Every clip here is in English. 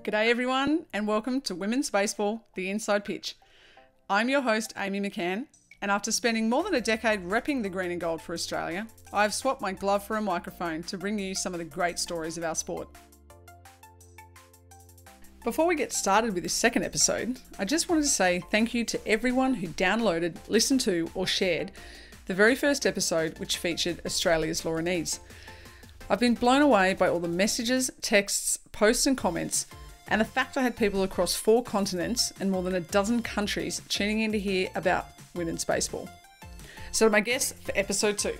G'day everyone, and welcome to Women's Baseball, The Inside Pitch. I'm your host, Amy McCann, and after spending more than a decade repping the green and gold for Australia, I've swapped my glove for a microphone to bring you some of the great stories of our sport. Before we get started with this second episode, I just wanted to say thank you to everyone who downloaded, listened to, or shared the very first episode which featured Australia's Laura Needs. I've been blown away by all the messages, texts, posts and comments, and the fact I had people across 4 continents and more than a dozen countries tuning in to hear about women's baseball. So my guest for episode 2. It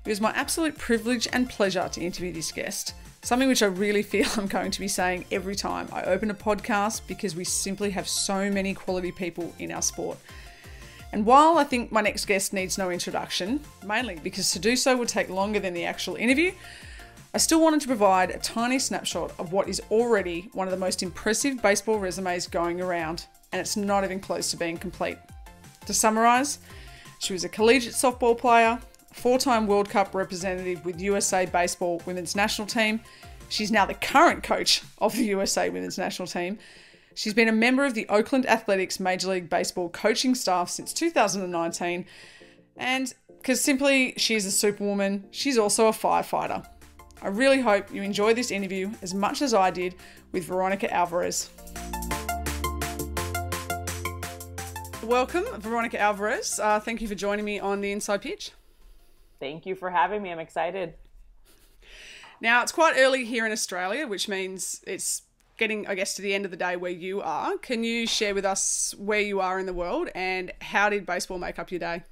was my absolute privilege and pleasure to interview this guest, something which I really feel I'm going to be saying every time I open a podcast because we simply have so many quality people in our sport. And while I think my next guest needs no introduction, mainly because to do so would take longer than the actual interview, I still wanted to provide a tiny snapshot of what is already one of the most impressive baseball resumes going around, and it's not even close to being complete. To summarise, she was a collegiate softball player, 4-time World Cup representative with USA Baseball Women's National Team. She's now the current coach of the USA Women's National Team. She's been a member of the Oakland Athletics Major League Baseball coaching staff since 2019, and because simply she's a superwoman, she's also a firefighter. I really hope you enjoy this interview as much as I did with Veronica Alvarez. Welcome, Veronica Alvarez. Thank you for joining me on the Inside Pitch. Thank you for having me. I'm excited. Now, it's quite early here in Australia, which means it's getting, I guess, to the end of the day where you are. Can you share with us where you are in the world and how did baseball make up your day?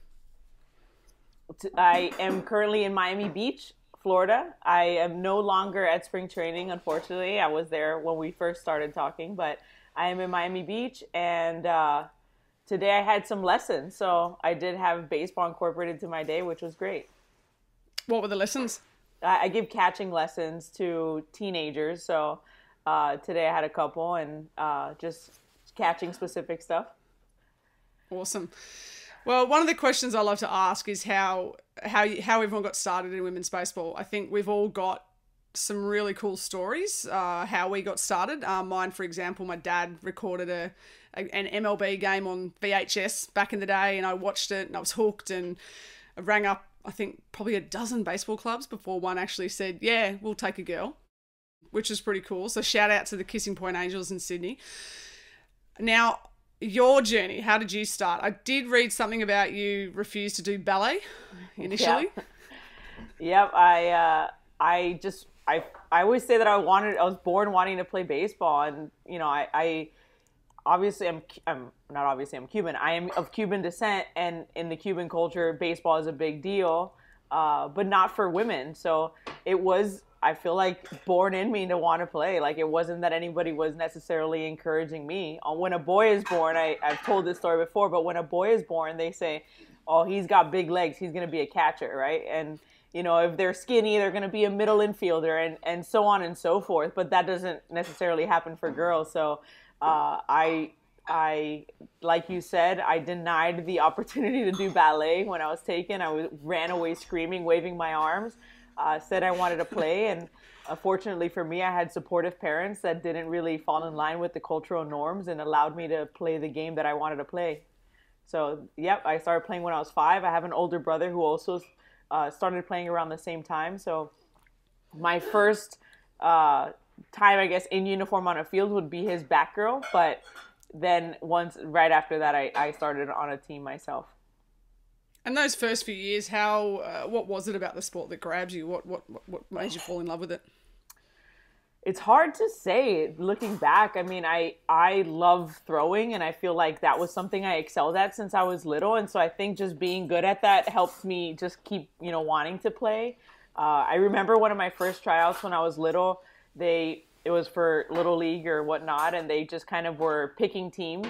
I am currently in Miami Beach, Florida. I am no longer at spring training, unfortunately. I was there when we first started talking, but I am in Miami Beach, and today I had some lessons. So I did have baseball incorporated to my day, which was great. What were the lessons? I give catching lessons to teenagers. So today I had a couple and just catching specific stuff. Awesome. Well, one of the questions I love to ask is how everyone got started in women's baseball. I think we've all got some really cool stories, how we got started. Mine, for example, my dad recorded an MLB game on VHS back in the day, and I watched it and I was hooked, and I rang up, I think, probably a dozen baseball clubs before one actually said, yeah, we'll take a girl, which is pretty cool. So shout out to the Kissing Point Angels in Sydney. Now, your journey, how did you start? I did read something about you refused to do ballet initially. Yep. I always say that I was born wanting to play baseball, and I'm Cuban. I am of Cuban descent, and in the Cuban culture, baseball is a big deal, but not for women. So it was, I feel like, born in me to want to play. Like, it wasn't that anybody was necessarily encouraging me. When a boy is born, I've told this story before, but when a boy is born, they say, oh, he's got big legs, he's going to be a catcher, right? And, if they're skinny, they're going to be a middle infielder, and so on and so forth. But that doesn't necessarily happen for girls. So I, like you said, I denied the opportunity to do ballet when I was taken. I ran away screaming, waving my arms. Said I wanted to play, and fortunately for me, I had supportive parents that didn't really fall in line with the cultural norms and allowed me to play the game that I wanted to play. So, yep, I started playing when I was 5. I have an older brother who also started playing around the same time. So my first time, I guess, in uniform on a field would be his back girl, but then right after that, I started on a team myself. And those first few years, what was it about the sport that grabbed you? What made you fall in love with it? It's hard to say looking back. I mean, I love throwing, and I feel like that was something I excelled at since I was little. And so I think just being good at that helped me just keep, wanting to play. I remember one of my first tryouts when I was little, it was for Little League or whatnot, and they just kind of were picking teams.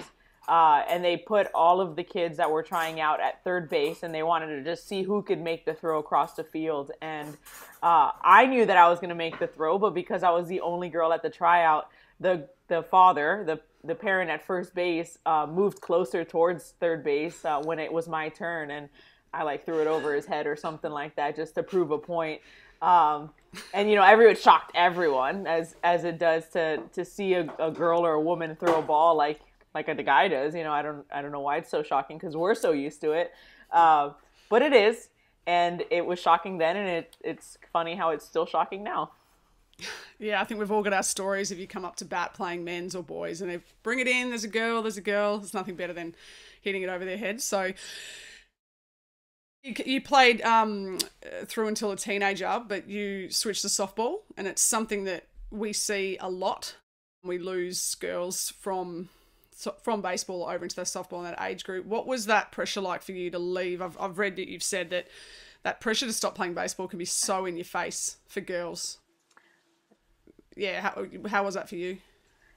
And they put all of the kids that were trying out at third base, and they wanted to just see who could make the throw across the field. And I knew that I was going to make the throw, but because I was the only girl at the tryout, the father, the parent at first base, moved closer towards third base when it was my turn, and I threw it over his head or something like that just to prove a point. And everyone shocked everyone as it does to see a girl or a woman throw a ball like the guy does. I don't know why it's so shocking, because we're so used to it. But it is, and it was shocking then, and it's funny how it's still shocking now. Yeah, I think we've all got our stories. If you come up to bat playing men's or boys, and they bring it in, there's a girl. There's nothing better than hitting it over their head. So you played through until a teenager, but you switched to softball, and it's something that we see a lot. We lose girls from baseball over into the softball in that age group. What was that pressure like for you to leave? I've read that you've said that pressure to stop playing baseball can be so in your face for girls. Yeah, how was that for you?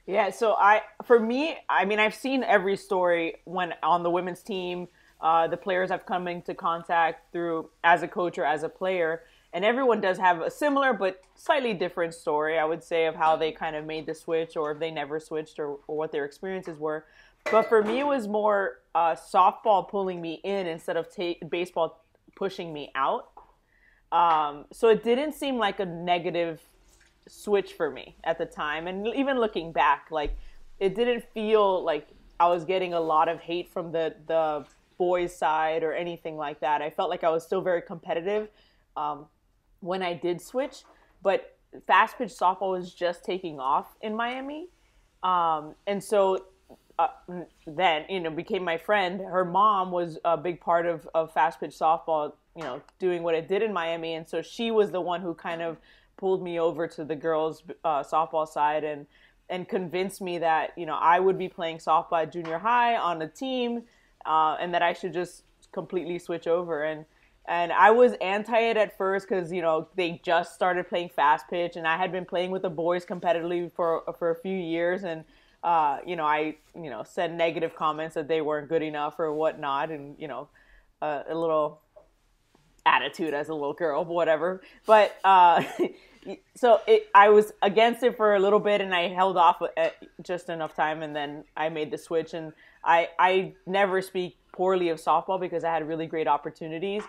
Yeah, so for me, I've seen every story when on the women's team, the players I've come into contact through as a coach or as a player, and everyone does have a similar but slightly different story, I would say, of how they kind of made the switch, or if they never switched, or what their experiences were. But for me, it was more softball pulling me in instead of baseball pushing me out. So it didn't seem like a negative switch for me at the time, and even looking back, like, it didn't feel like I was getting a lot of hate from the boys side or anything like that. I felt like I was still very competitive when I did switch, but fast pitch softball was just taking off in Miami, and so then became my friend. Her mom was a big part of fast pitch softball, doing what it did in Miami, and so she was the one who kind of pulled me over to the girls' softball side and convinced me that, I would be playing softball at junior high on a team, and that I should just completely switch over. And I was anti it at first because, they just started playing fast pitch, and I had been playing with the boys competitively for a few years. And, I said negative comments that they weren't good enough or whatnot, and, a little attitude as a little girl, whatever. But so I was against it for a little bit, and I held off just enough time, and then I made the switch. And I never speak poorly of softball because I had really great opportunities.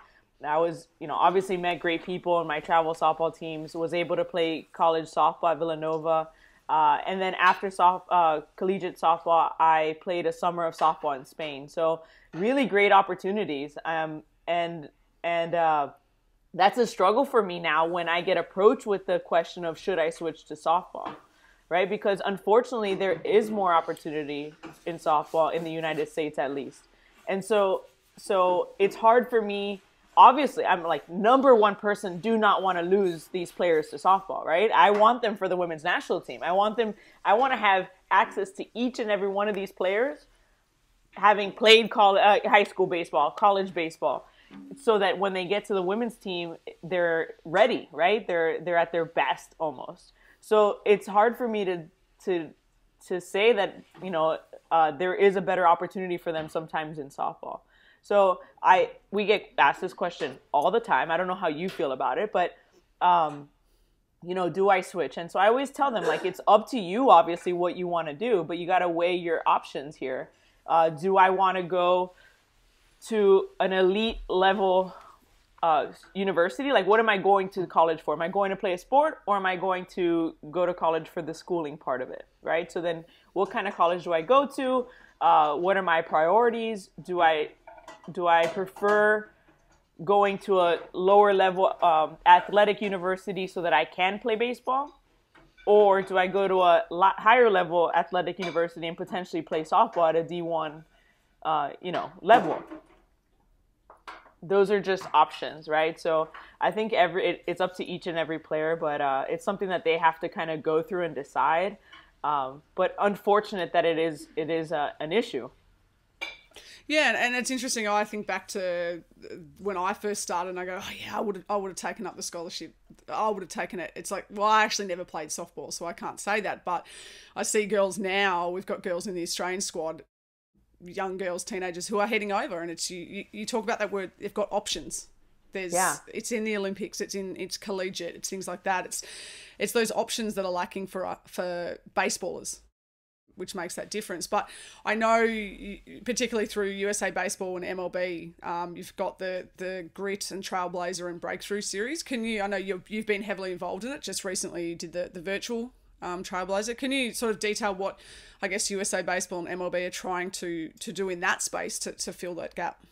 I was, obviously met great people in my travel softball teams, was able to play college softball at Villanova. And then after collegiate softball, I played a summer of softball in Spain. So really great opportunities. And that's a struggle for me now when I get approached with the question of, should I switch to softball, right? Because unfortunately, there is more opportunity in softball in the United States, at least. And so it's hard for me. Obviously, I'm like, number one person, do not want to lose these players to softball, right? I want them for the women's national team. I want to have access to each and every one of these players, having played high school baseball, college baseball, so that when they get to the women's team, they're ready, right? They're at their best almost. So it's hard for me to say that, there is a better opportunity for them sometimes in softball. So we get asked this question all the time. I don't know how you feel about it, but, do I switch? And so I always tell them, like, it's up to you, obviously, what you want to do, but you got to weigh your options here. Do I want to go to an elite level university? Like, what am I going to college for? Am I going to play a sport, or am I going to go to college for the schooling part of it, right? So then what kind of college do I go to? What are my priorities? Do I prefer going to a lower level athletic university so that I can play baseball? Or do I go to a lot higher level athletic university and potentially play softball at a D1 level? Those are just options, right? So I think it's up to each and every player, but it's something that they have to kind of go through and decide. But unfortunate that it is an issue. Yeah, and it's interesting. I think back to when I first started, and I go, oh yeah, I would have taken up the scholarship. I would have taken it. It's like, well, I actually never played softball, so I can't say that. But I see girls now. We've got girls in the Australian squad, young girls, teenagers who are heading over, and it's you talk about that word. They've got options. It's in the Olympics. It's collegiate. It's things like that. It's those options that are lacking for baseballers. which makes that difference. But I know, particularly through USA Baseball and MLB, you've got the Grit and Trailblazer and Breakthrough series. I know you've been heavily involved in it. Just recently you did the virtual Trailblazer. Can you sort of detail what, I guess, USA Baseball and MLB are trying to do in that space to fill that gap?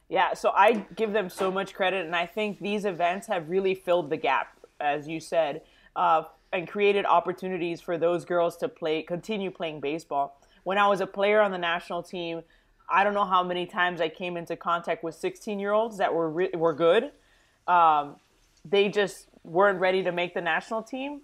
Yeah, so I give them so much credit, and I think these events have really filled the gap, as you said, and created opportunities for those girls to continue playing baseball. When I was a player on the national team, I don't know how many times I came into contact with 16-year-olds that were good. They just weren't ready to make the national team.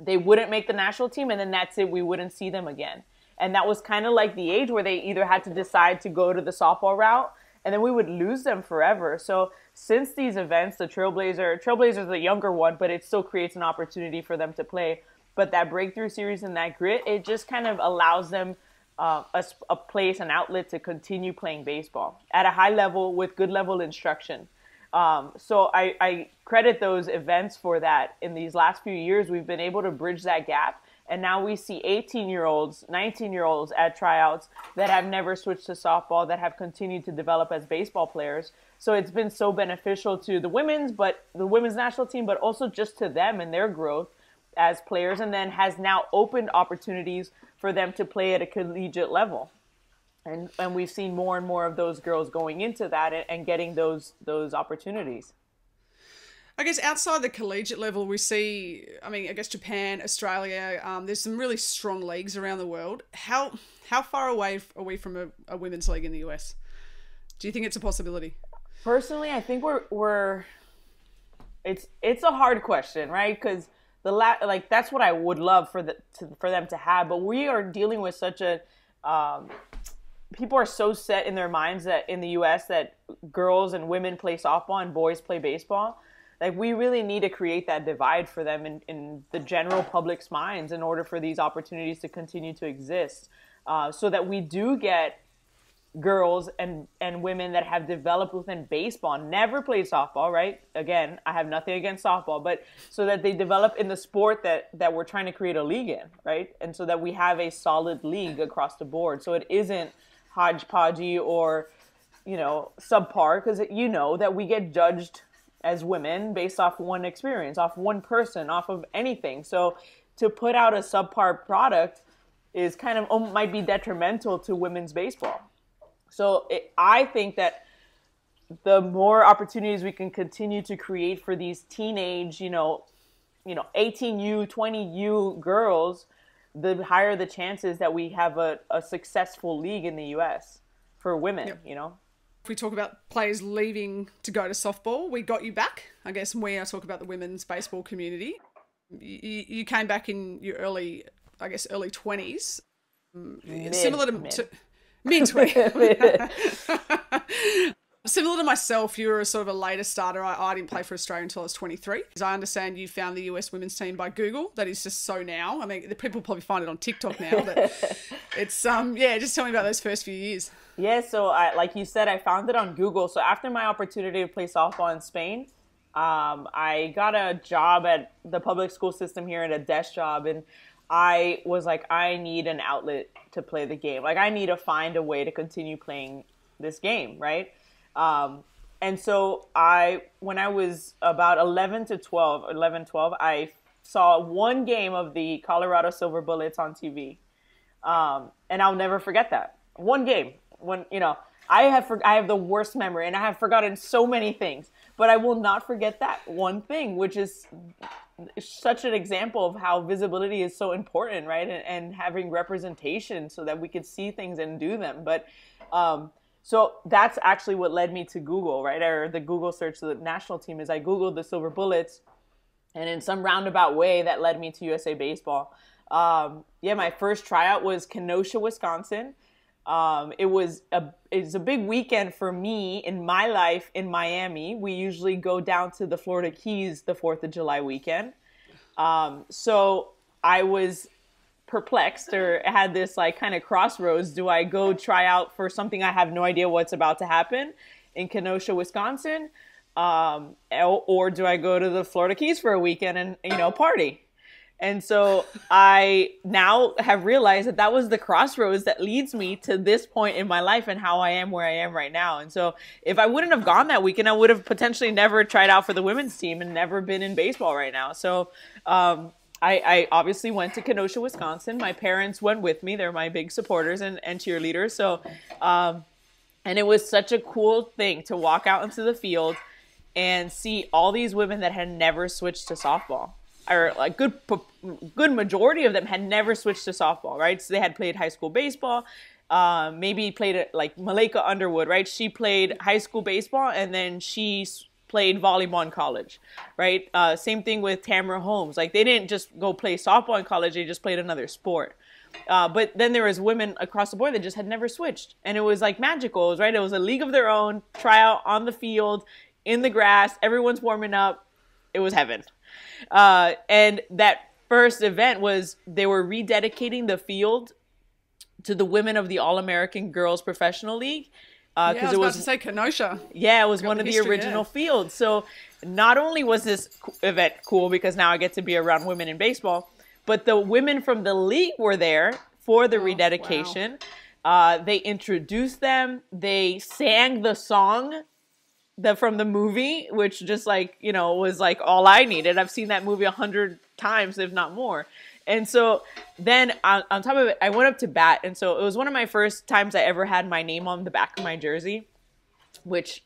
They wouldn't make the national team, and then that's it. We wouldn't see them again. And that was kind of like the age where they either had to decide to go to the softball route, and then we would lose them forever. So since these events, the Trailblazer's the younger one, but it still creates an opportunity for them to play. But that Breakthrough series and that Grit, it just kind of allows them a place, an outlet to continue playing baseball at a high level with good level instruction. So I credit those events for that. In these last few years, we've been able to bridge that gap. And now we see 18-year-olds, 19-year-olds at tryouts that have never switched to softball, that have continued to develop as baseball players. So it's been so beneficial to the women's national team, but also just to them and their growth as players, and then has now opened opportunities for them to play at a collegiate level. And we've seen more and more of those girls going into that and getting those opportunities. I guess outside the collegiate level, we see, I guess Japan, Australia, there's some really strong leagues around the world. How far away are we from a women's league in the US? Do you think it's a possibility? Personally, I think it's a hard question, right? Because that's what I would love for them to have, but we are dealing with such a people are so set in their minds that in the US that girls and women play softball and boys play baseball. Like, we really need to create that divide for them in the general public's minds in order for these opportunities to continue to exist, so that we do get girls and women that have developed within baseball, never played softball, right? Again, I have nothing against softball, but so that they develop in the sport that we're trying to create a league in, right? And so that we have a solid league across the board. So it isn't hodgepodgey or, subpar, because that we get judged as women based off one experience, off one person, off of anything. So to put out a subpar product is kind of might be detrimental to women's baseball. So I think that the more opportunities we can continue to create for these teenage, 18U, 20U girls, the higher the chances that we have a successful league in the U.S. for women, Yep. If we talk about players leaving to go to softball, we got you back. I guess when I talk about the women's baseball community, you came back in your early 20s. Similar to mid-20s. Similar to myself, you were a sort of a later starter. I didn't play for Australia until I was 23. As I understand, you found the US women's team by Google. That is just so now. The people probably find it on TikTok now, but it's, just tell me about those first few years. Yeah, so like you said, I found it on Google. So after my opportunity to play softball in Spain, I got a job at the public school system here, at a desk job, and I was like, I need an outlet to play the game. Like, I need to find a way to continue playing this game, right? And so when I was about 11, 12, I saw one game of the Colorado Silver Bullets on TV. And I'll never forget that. One game. I have the worst memory, and I have forgotten so many things, but I will not forget that one thing, which is such an example of how visibility is so important, right? And having representation so that we could see things and do them. But, so that's actually what led me to Google, right? Or the Google search, the national team, is I Googled the Silver Bullets, and in some roundabout way that led me to USA Baseball. My first tryout was Kenosha, Wisconsin. It's a big weekend for me in my life in Miami. We usually go down to the Florida Keys the 4th of July weekend. So I was perplexed, or had this kind of crossroads. Do I go try out for something I have no idea what's about to happen in Kenosha, Wisconsin? Or do I go to the Florida Keys for a weekend and, party? And so I now have realized that that was the crossroads that leads me to this point in my life and how I am where I am right now. And so if I wouldn't have gone that weekend, I would have potentially never tried out for the women's team and never been in baseball right now. So I obviously went to Kenosha, Wisconsin. My parents went with me. They're my big supporters and cheerleaders. So, and it was such a cool thing to walk out into the field and see all these women that had never switched to softball. Or like good majority of them had never switched to softball, right? So they had played high school baseball, maybe played it like Malika Underwood, right? She played high school baseball and then she played volleyball in college, right? Same thing with Tamara Holmes. Like they didn't just go play softball in college, they just played another sport. But then there was women across the board that just had never switched. And it was like magical, it was, right? It was a league of their own, tryout on the field, in the grass, everyone's warming up. It was heaven. And that first event was they were rededicating the field to the women of the All-American Girls Professional League. I was about to say Kenosha. Yeah, it was one of the original fields. So not only was this event cool because now I get to be around women in baseball, but the women from the league were there for the rededication. Wow. They introduced them. They sang the song from the movie, which just like, you know, was like all I needed. I've seen that movie 100 times, if not more. And so then on top of it, I went up to bat. And so it was one of my first times I ever had my name on the back of my jersey, which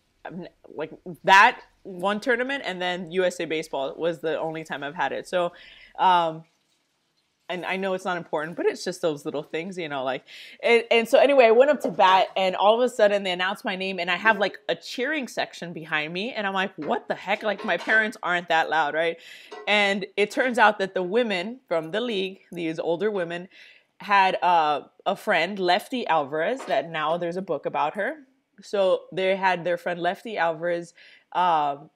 like that one tournament and then USA Baseball was the only time I've had it. So, and I know it's not important, but it's just those little things, you know, like, and so anyway, I went up to bat and all of a sudden they announced my name and I have like a cheering section behind me. And I'm like, what the heck? Like my parents aren't that loud, right? And it turns out that the women from the league, these older women, had a friend, Lefty Alvarez, that now there's a book about her. So they had their friend Lefty Alvarez that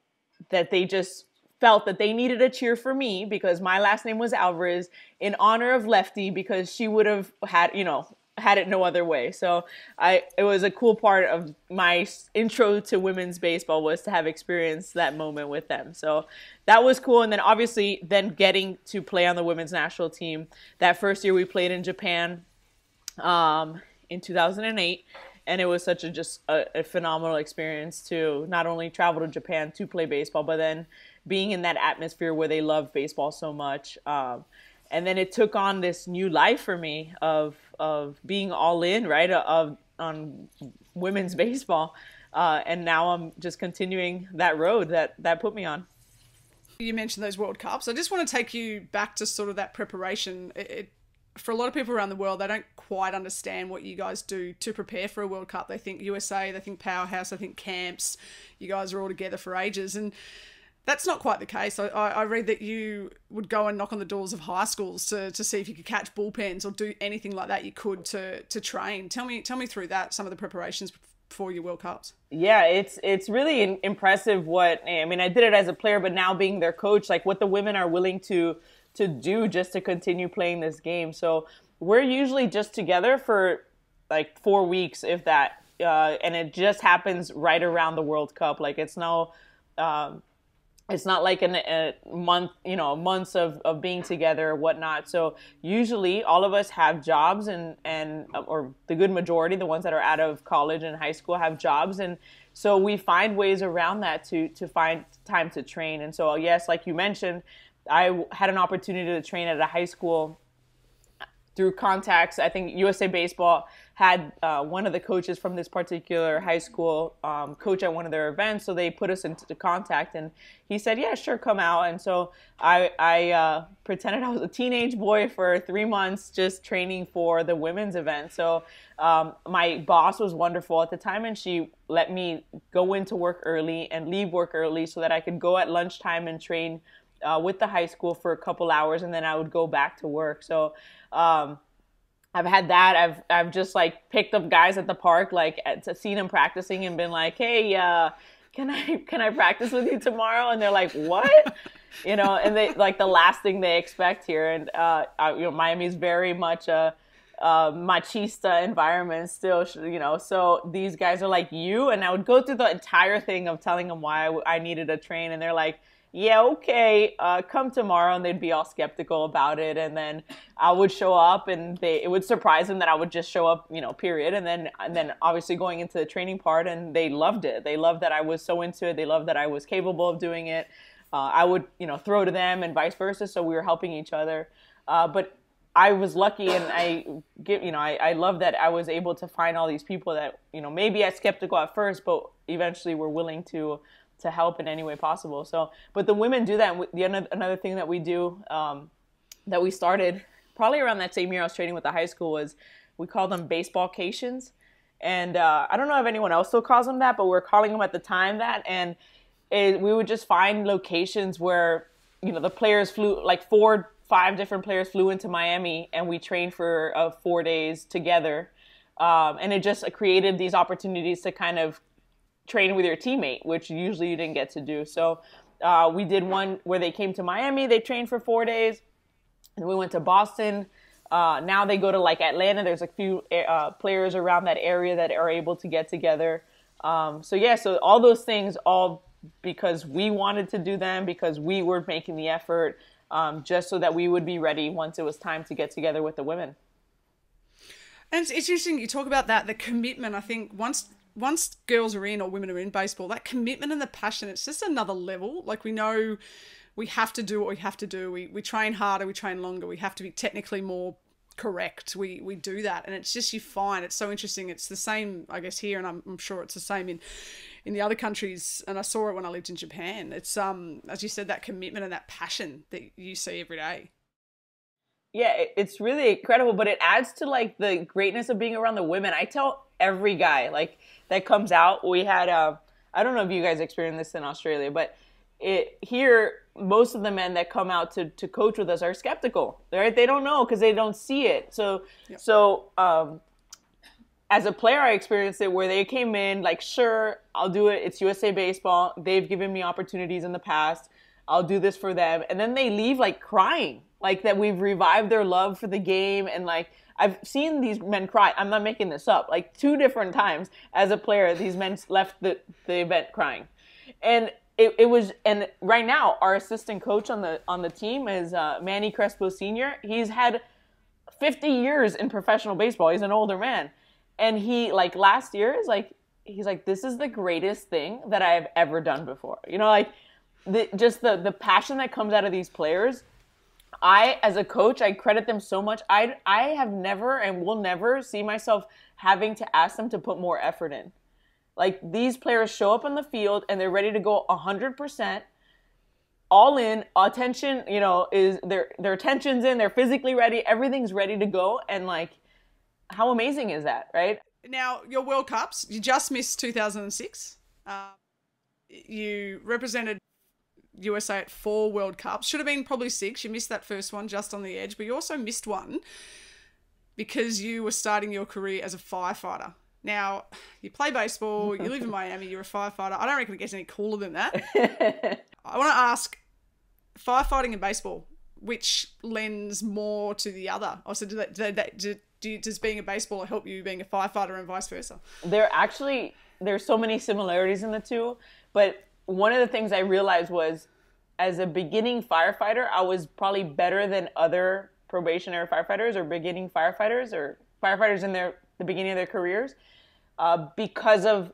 they just felt that they needed a cheer for me because my last name was Alvarez in honor of Lefty because she would have had, you know, had it no other way. So it was a cool part of my intro to women's baseball was to have experienced that moment with them. So that was cool. And then obviously then getting to play on the women's national team. That first year we played in Japan in 2008. And it was such a phenomenal experience to not only travel to Japan to play baseball, but then being in that atmosphere where they love baseball so much. And then it took on this new life for me of being all in, right, on women's baseball. And now I'm just continuing that road that put me on. You mentioned those World Cups. I just want to take you back to sort of that preparation. For a lot of people around the world, they don't quite understand what you guys do to prepare for a World Cup. They think USA, they think powerhouse, they think camps. You guys are all together for ages. And that's not quite the case. I read that you would go and knock on the doors of high schools to see if you could catch bullpens or do anything like that you could to train. Tell me through that, some of the preparations for your World Cups. Yeah, it's really impressive what, I mean, I did it as a player, but now being their coach, like what the women are willing to do just to continue playing this game. So we're usually just together for like 4 weeks, if that, and it just happens right around the World Cup. Like it's no, it's not like a month, you know, months of being together or whatnot. So usually all of us have jobs and or the good majority, the ones that are out of college and high school have jobs. And so we find ways around that to find time to train. And so, yes, like you mentioned, I had an opportunity to train at a high school through contacts. I think USA Baseball had one of the coaches from this particular high school coach at one of their events, so they put us into contact, and he said, yeah, sure, come out. And so I pretended I was a teenage boy for 3 months just training for the women's event. So my boss was wonderful at the time, and she let me go into work early and leave work early so that I could go at lunchtime and train with the high school for a couple hours, and then I would go back to work. So I've had that. I've just like picked up guys at the park, like seen them practicing and been like, hey, can I practice with you tomorrow? And they're like, what? You know, and they like the last thing they expect here. And you know, Miami is very much a machista environment still, you know, so these guys are like, you, and I would go through the entire thing of telling them why I needed a train, and they're like, yeah, okay, come tomorrow, and they'd be all skeptical about it, and then I would show up, and it would surprise them that I would just show up, period, and then obviously going into the training part, and they loved it. They loved that I was so into it. They loved that I was capable of doing it. I would, throw to them, and vice versa, so we were helping each other. But I was lucky, and I love that I was able to find all these people that, maybe I skeptical at first, but eventually were willing to help in any way possible. So, but the women do that. And another thing that we do, that we started probably around that same year I was training with the high school, was we call them baseballcations. And I don't know if anyone else still calls them that, but we're calling them at the time that. And we would just find locations where, the players flew, like 4-5 different players flew into Miami, and we trained for 4 days together. And it just created these opportunities to kind of train with your teammate, which usually you didn't get to do. So we did one where they came to Miami, they trained for 4 days, and we went to Boston. Now they go to like Atlanta. There's a few players around that area that are able to get together. So all those things, all because we wanted to do them, because we were making the effort, just so that we would be ready once it was time to get together with the women. And it's interesting you talk about that, the commitment. I think once girls are in, or women are in baseball, that commitment and the passion, it's just another level. Like, we know we have to do what we have to do. We train harder, we train longer, we have to be technically more correct. We do that. And it's just, you find it's so interesting. It's the same, I guess, here, and I'm sure it's the same in the other countries. And I saw it when I lived in Japan. It's, as you said, that commitment and that passion that you see every day. Yeah, it's really incredible, but it adds to like the greatness of being around the women. I tell every guy like that comes out. We had I don't know if you guys experienced this in Australia, but here most of the men that come out to coach with us are skeptical. Right? They don't know because they don't see it. So as a player, I experienced it where they came in like, sure, I'll do it. It's USA Baseball. They've given me opportunities in the past. I'll do this for them, and then they leave like crying. Like that we've revived their love for the game. And like, I've seen these men cry. I'm not making this up. Like 2 different times as a player, these men left the event crying. And it was, and right now our assistant coach on the team is Manny Crespo Sr. He's had 50 years in professional baseball. He's an older man. And he, like last year, he's like, this is the greatest thing that I've ever done before. Like the passion that comes out of these players. As a coach, I credit them so much. I have never and will never see myself having to ask them to put more effort in. Like, these players show up on the field and they're ready to go 100%, all in. Attention, is their attention's in. They're physically ready. Everything's ready to go. And like, how amazing is that, right? Now, your World Cups, you just missed 2006. You represented USA at 4 World Cups. Should have been probably 6. You missed that first one just on the edge, but you also missed one because you were starting your career as a firefighter. Now, you play baseball, you live in Miami, you're a firefighter. I don't reckon it gets any cooler than that. I want to ask, firefighting and baseball, which lends more to the other? Also, does being a baseballer help you being a firefighter and vice versa? There's so many similarities in the two, but one of the things I realized was, as a beginning firefighter, I was probably better than other probationary firefighters or beginning firefighters or firefighters in the beginning of their careers, because of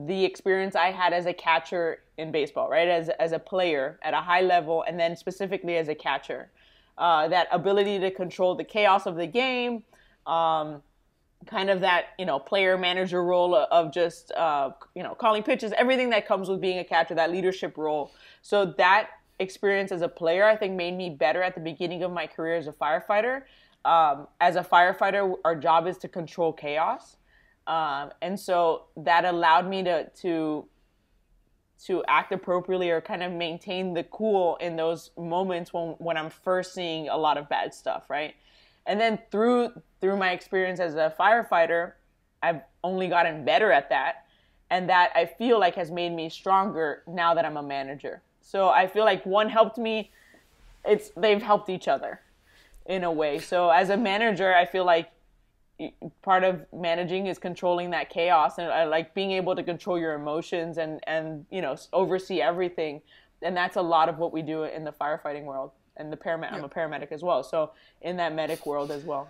the experience I had as a catcher in baseball, right? As a player at a high level, and then specifically as a catcher. That ability to control the chaos of the game, kind of that, player manager role of just, calling pitches, everything that comes with being a catcher, that leadership role. So that experience as a player, I think, made me better at the beginning of my career as a firefighter. As a firefighter, our job is to control chaos. And so that allowed me to act appropriately, or kind of maintain the cool in those moments when I'm first seeing a lot of bad stuff, right? And then through my experience as a firefighter, I've only gotten better at that. And that, I feel like, has made me stronger now that I'm a manager. So I feel like one helped me. They've helped each other in a way. So as a manager, I feel like part of managing is controlling that chaos, and I like being able to control your emotions and oversee everything. And that's a lot of what we do in the firefighting world. And I'm a paramedic as well. So in that medic world as well.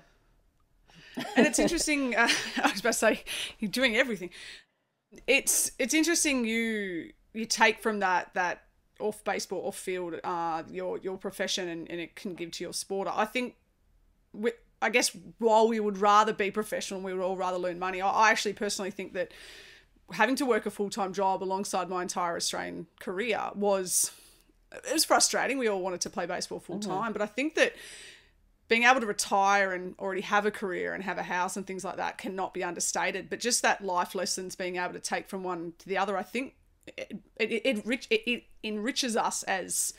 And it's interesting. I was about to say, you're doing everything. It's interesting. You take from that off baseball, off field, your profession, and it can give to your sport. I think, I guess, while we would rather be professional, we would all rather learn money. I actually personally think that having to work a full-time job alongside my entire Australian career was frustrating. We all wanted to play baseball full-time, but I think that being able to retire and already have a career and have a house and things like that cannot be understated. But just that life lessons, being able to take from one to the other, I think it enriches us as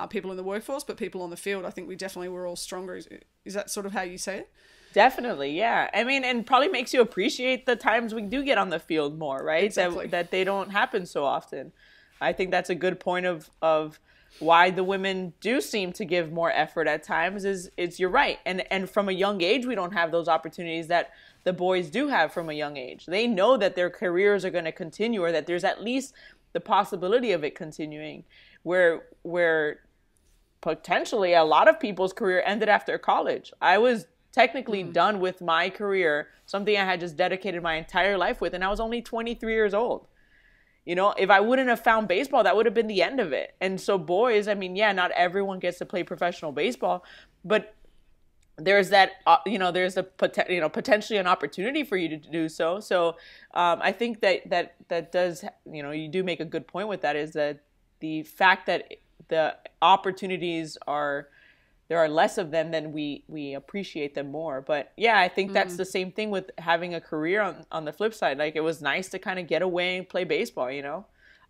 people in the workforce, but people on the field, I think we definitely were all stronger. Is that sort of how you see it? Definitely, yeah. I mean, and probably makes you appreciate the times we do get on the field more, right? Exactly. That they don't happen so often. I think that's a good point of why the women do seem to give more effort at times is you're right. And from a young age, we don't have those opportunities that the boys do have from a young age. They know that their careers are going to continue, or that there's at least the possibility of it continuing, where potentially a lot of people's career ended after college. I was technically done with my career, something I had just dedicated my entire life with, and I was only 23 years old. You know, if I wouldn't have found baseball, that would have been the end of it. And so boys, I mean, yeah, not everyone gets to play professional baseball, but there's that, there's potentially an opportunity for you to do so. So I think that does, you do make a good point with that, is that the fact that the opportunities there are less of them, then we appreciate them more. But yeah, I think that's the same thing with having a career on the flip side. Like, it was nice to kind of get away and play baseball,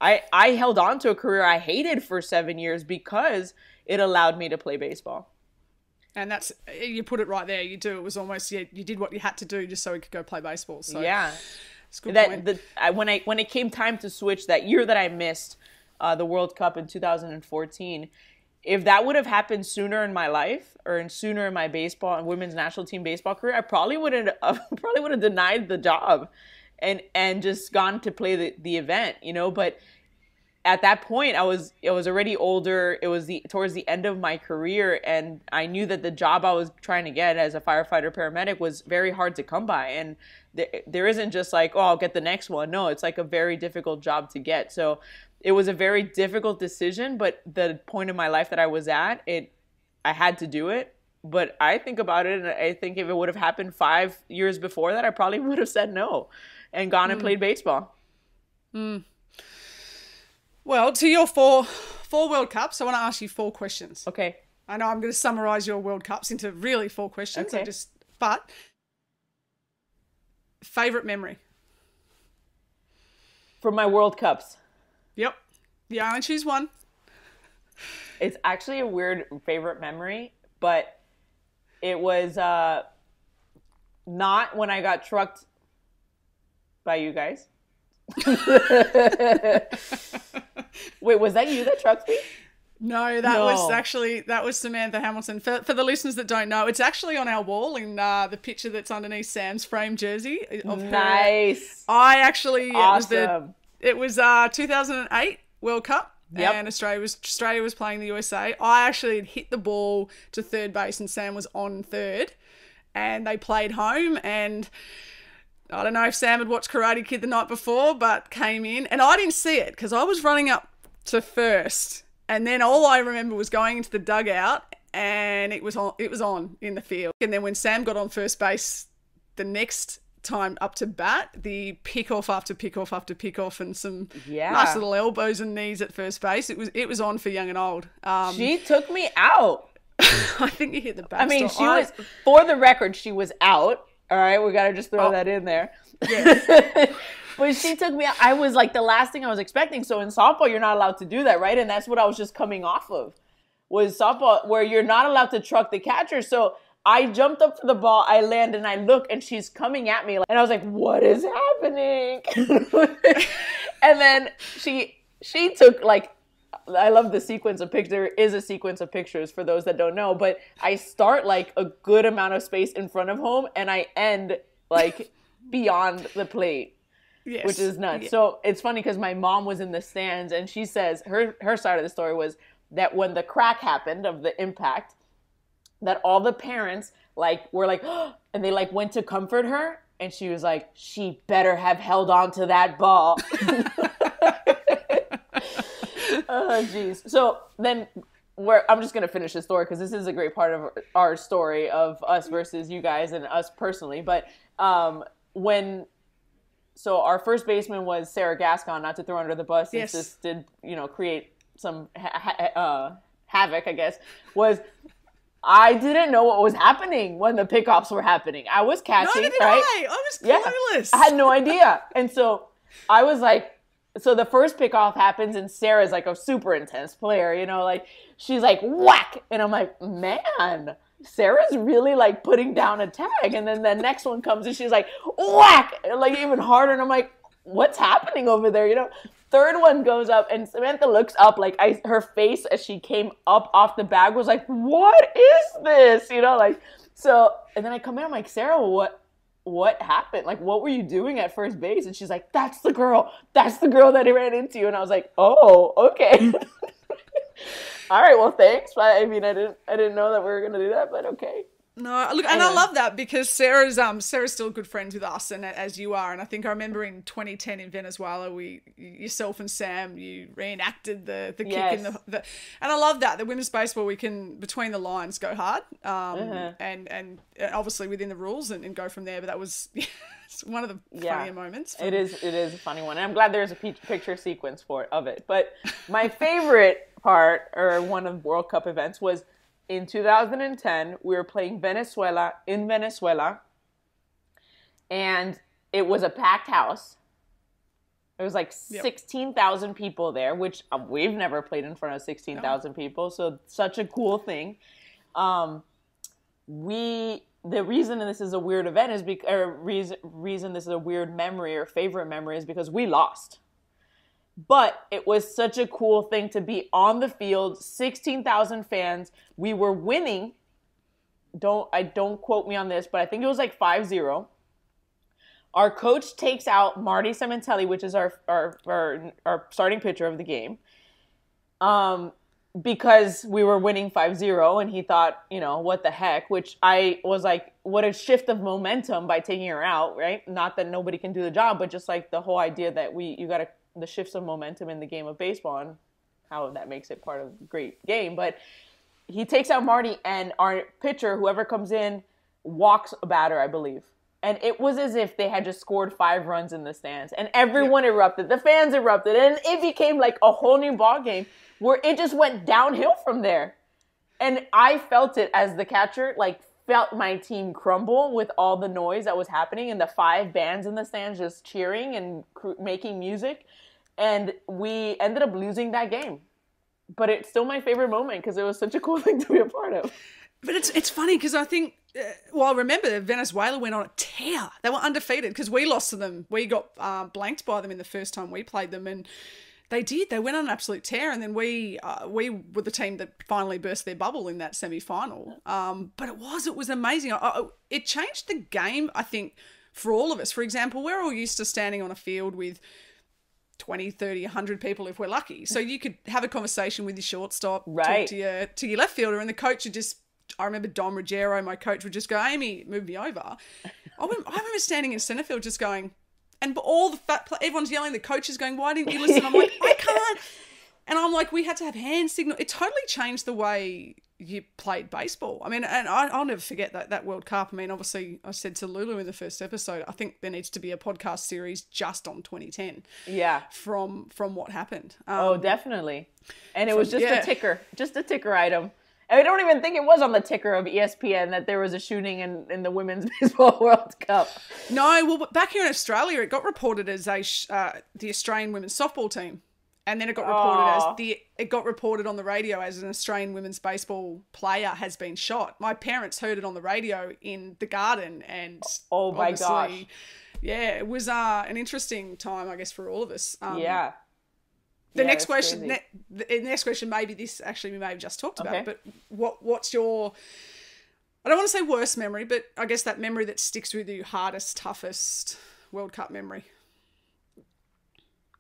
I held on to a career I hated for 7 years because it allowed me to play baseball. And that's, you put it right there. You do. It was almost, you did what you had to do just so you could go play baseball. So yeah, it's a good point. When it came time to switch, that year that I missed the World Cup in 2014, if that would have happened sooner in my life, or sooner in my baseball and women's national team baseball career, I probably would have denied the job and just gone to play the event, But at that point, I was already older. It was towards the end of my career, and I knew that the job I was trying to get as a firefighter paramedic was very hard to come by. And there isn't just like, oh, I'll get the next one. No, it's like a very difficult job to get. So it was a very difficult decision, but the point in my life that I was at, I had to do it. But I think about it, and I think if it would have happened 5 years before that, I probably would have said no and gone and played baseball. Well, to your four World Cups, I want to ask you 4 questions. Okay. I know I'm going to summarize your World Cups into really 4 questions. Okay. But favorite memory for my World Cups. Yep. Yeah, I choose one. It's actually a weird favorite memory, but it was not when I got trucked by you guys. Wait, was that you that trucked me? No, that was Samantha Hamilton. For the listeners that don't know, it's actually on our wall in the picture that's underneath Sam's frame jersey of nice. Her. I actually awesome. It was 2008 World Cup. Yep. And Australia was playing the USA. I actually had hit the ball to third base and Sam was on third, and they played home. And I don't know if Sam had watched Karate Kid the night before, but came in, and I didn't see it because I was running up to first, and then all I remember was going into the dugout, and it was on in the field. And then when Sam got on first base the next time up to bat, the pick-off after pick-off after pick-off, and some nice little elbows and knees at first base. It was on for young and old. She took me out. I think you hit the backstop. I mean, for the record, she was out. All right, we got to just throw that in there. Yeah. But she took me out. I was like the last thing I was expecting. So in softball, you're not allowed to do that, right? And that's what I was just coming off of, was softball, where you're not allowed to truck the catcher. So I jumped up for the ball, I land, and I look, and she's coming at me. And I was like, what is happening? And then she took, like, I love the sequence of pictures. There is a sequence of pictures for those that don't know, but I start like a good amount of space in front of home, and I end like beyond the plate. Yes. which is nuts. Yeah. So it's funny because my mom was in the stands, and she says her side of the story was that when the crack happened of the impact, that all the parents were like, and they went to comfort her, and she was like, she better have held on to that ball. Oh, jeez. So then I'm just going to finish the story because this is a great part of our story of us versus you guys and us personally. But so our first baseman was Sarah Gascon, not to throw under the bus, since this did, create some havoc, I guess, I didn't know what was happening when the pickoffs were happening. I was catching, Neither did right? I was clueless. Yeah, I had no idea. And so I was like, so the first pickoff happens, and Sarah's a super intense player, she's like, whack. And I'm like, man, Sarah's really putting down a tag. And then the next one comes and she's like, whack, even harder. And I'm like, what's happening over there? Third one goes up, and Samantha looks up, her face as she came up off the bag was like, what is this? So, and then I come in, I'm like, Sarah, what happened? What were you doing at first base? And she's like, that's the girl that he ran into. And I was like, oh, okay. All right, well, thanks. But I didn't know that we were going to do that, but okay. No, look, and I love that because Sarah's still good friends with us, and as you are. And I think I remember in 2010 in Venezuela, yourself and Sam, you reenacted the kick in the and I love that women's baseball, we can between the lines go hard, and obviously within the rules and go from there. But that was it's one of the funnier moments. It is a funny one, and I'm glad there's a picture sequence of it. But my favorite part, or one of World Cup events, was in 2010, we were playing Venezuela in Venezuela, and it was a packed house. It was 16,000 people there, which we've never played in front of 16,000 people, so such a cool thing. The reason this is a weird event is reason this is a weird memory or favorite memory is because we lost. But it was such a cool thing to be on the field, 16,000 fans. We were winning. Don't quote me on this, but I think it was 5-0. Our coach takes out Marty Cementelli, which is our starting pitcher of the game, because we were winning 5-0, and he thought, what the heck, which I was like, what a shift of momentum by taking her out, right? Not that nobody can do the job, but just the whole idea that you got to, the shifts of momentum in the game of baseball and how that makes it part of a great game. But he takes out Marty, and our pitcher, whoever comes in, walks a batter, I believe. And it was as if they had just scored 5 runs in the stands, and everyone erupted. The fans erupted, and it became a whole new ball game where it just went downhill from there. And I felt it as the catcher, felt my team crumble with all the noise that was happening, and the 5 bands in the stands just cheering and making music. And we ended up losing that game. But it's still my favorite moment because it was such a cool thing to be a part of. But it's funny because I think, remember Venezuela went on a tear. They were undefeated because we lost to them. We got blanked by them in the first time we played them, and they did. They went on an absolute tear, and then we were the team that finally burst their bubble in that semi-final. But it was amazing. It changed the game, I think, for all of us. For example, we're all used to standing on a field with 20, 30, 100 people if we're lucky. So you could have a conversation with your shortstop, right, talk to your left fielder, and the coach would just, I remember Dom Ruggiero, my coach, would just go, Amy, move me over. I remember standing in center field just going, and everyone's yelling, the coach is going, why didn't you listen? I'm like, I can't. And I'm like, we had to have hand signal. It totally changed the way you played baseball. I mean, and I'll never forget that World Cup. I mean, obviously, I said to Lulu in the first episode, I think there needs to be a podcast series just on 2010. Yeah. From what happened. Definitely. And it was just a ticker item. I don't even think it was on the ticker of ESPN that there was a shooting in the Women's Baseball World Cup. No, well, back here in Australia, it got reported as the Australian women's softball team. And then it got reported on the radio as an Australian women's baseball player has been shot. My parents heard it on the radio in the garden, and oh my gosh, yeah, it was an interesting time, I guess, for all of us. Yeah. The next question, maybe this actually we may have just talked about it, but what's your? I don't want to say worst memory, but I guess that memory that sticks with you, hardest, toughest World Cup memory.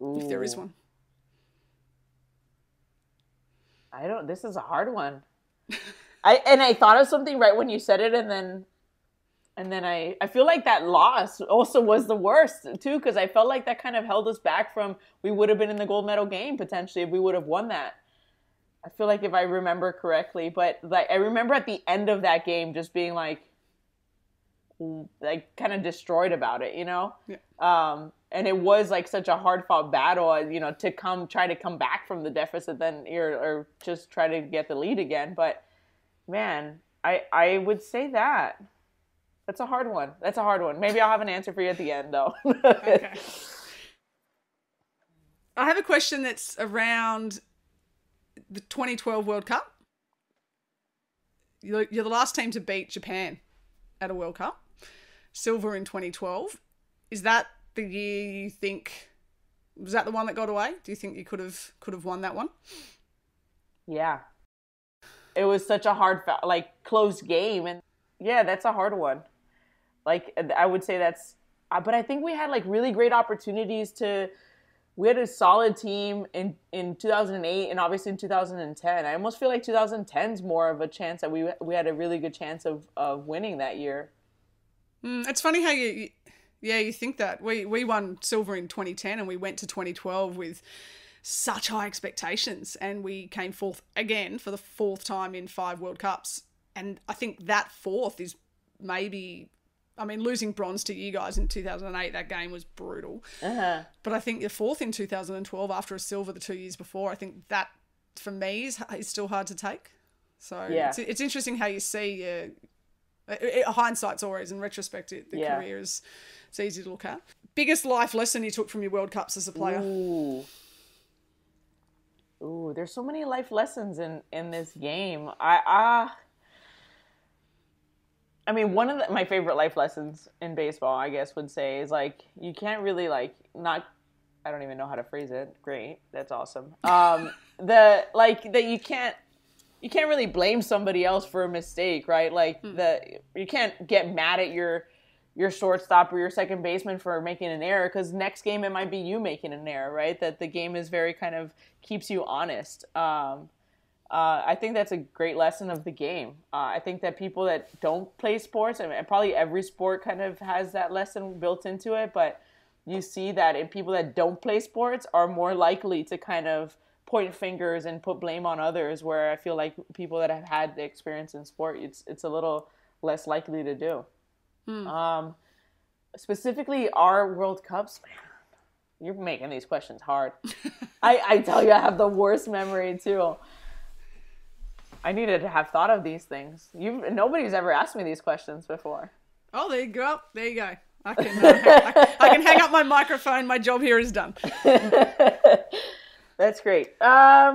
if there is Ooh. one? This is a hard one. I thought of something right when you said it, and then I feel like that loss also was the worst too, because I felt like that kind of held us back from, we would have been in the gold medal game potentially if we would have won that. I feel like, if I remember correctly, but like I remember at the end of that game just being like kind of destroyed about it, you know? Yeah. And it was like such a hard fought battle, you know, to try to come back from the deficit then, or just try to get the lead again. But man, I would say that. That's a hard one. That's a hard one. Maybe I'll have an answer for you at the end, though. Okay. I have a question that's around the 2012 World Cup. You're the last team to beat Japan at a World Cup. Silver in 2012. Is that the year you think, was that the one that got away? Do you think you could have won that one? Yeah. It was such a hard, close game. And yeah, that's a hard one. Like, I would say that's, but I think we had like really great opportunities we had a solid team in 2008 and obviously in 2010. I almost feel like 2010 is more of a chance that we had a really good chance of winning that year. It's funny how you think that. We won silver in 2010 and we went to 2012 with such high expectations, and we came fourth again for the fourth time in 5 World Cups. And I think that fourth is maybe, I mean, losing bronze to you guys in 2008, that game was brutal. Uh-huh. But I think the fourth in 2012 after a silver the 2 years before, I think that for me is still hard to take. So yeah. It's interesting how you see, hindsight's always, in retrospect, the career is, it's easy to look at. Biggest life lesson you took from your World Cups as a player? Ooh, there's so many life lessons in this game. I mean, one of my favorite life lessons in baseball, I guess, would say is like, you can't really I don't even know how to phrase it. Great. That's awesome. That you can't really blame somebody else for a mistake, right? Like you can't get mad at your shortstop or your second baseman for making an error, because next game it might be you making an error, right? That the game is very kind of keeps you honest. I think that's a great lesson of the game. I think that people that don't play sports, and probably every sport kind of has that lesson built into it, but you see that in people that don't play sports are more likely to kind of point fingers and put blame on others, where I feel like people that have had the experience in sport, it's a little less likely to do. Specifically our World Cups, man, you're making these questions hard. I tell you, I have the worst memory too. I needed to have thought of these things. Nobody's ever asked me these questions before. Oh, there you go. There you go. I can hang up my microphone. My job here is done. That's great. I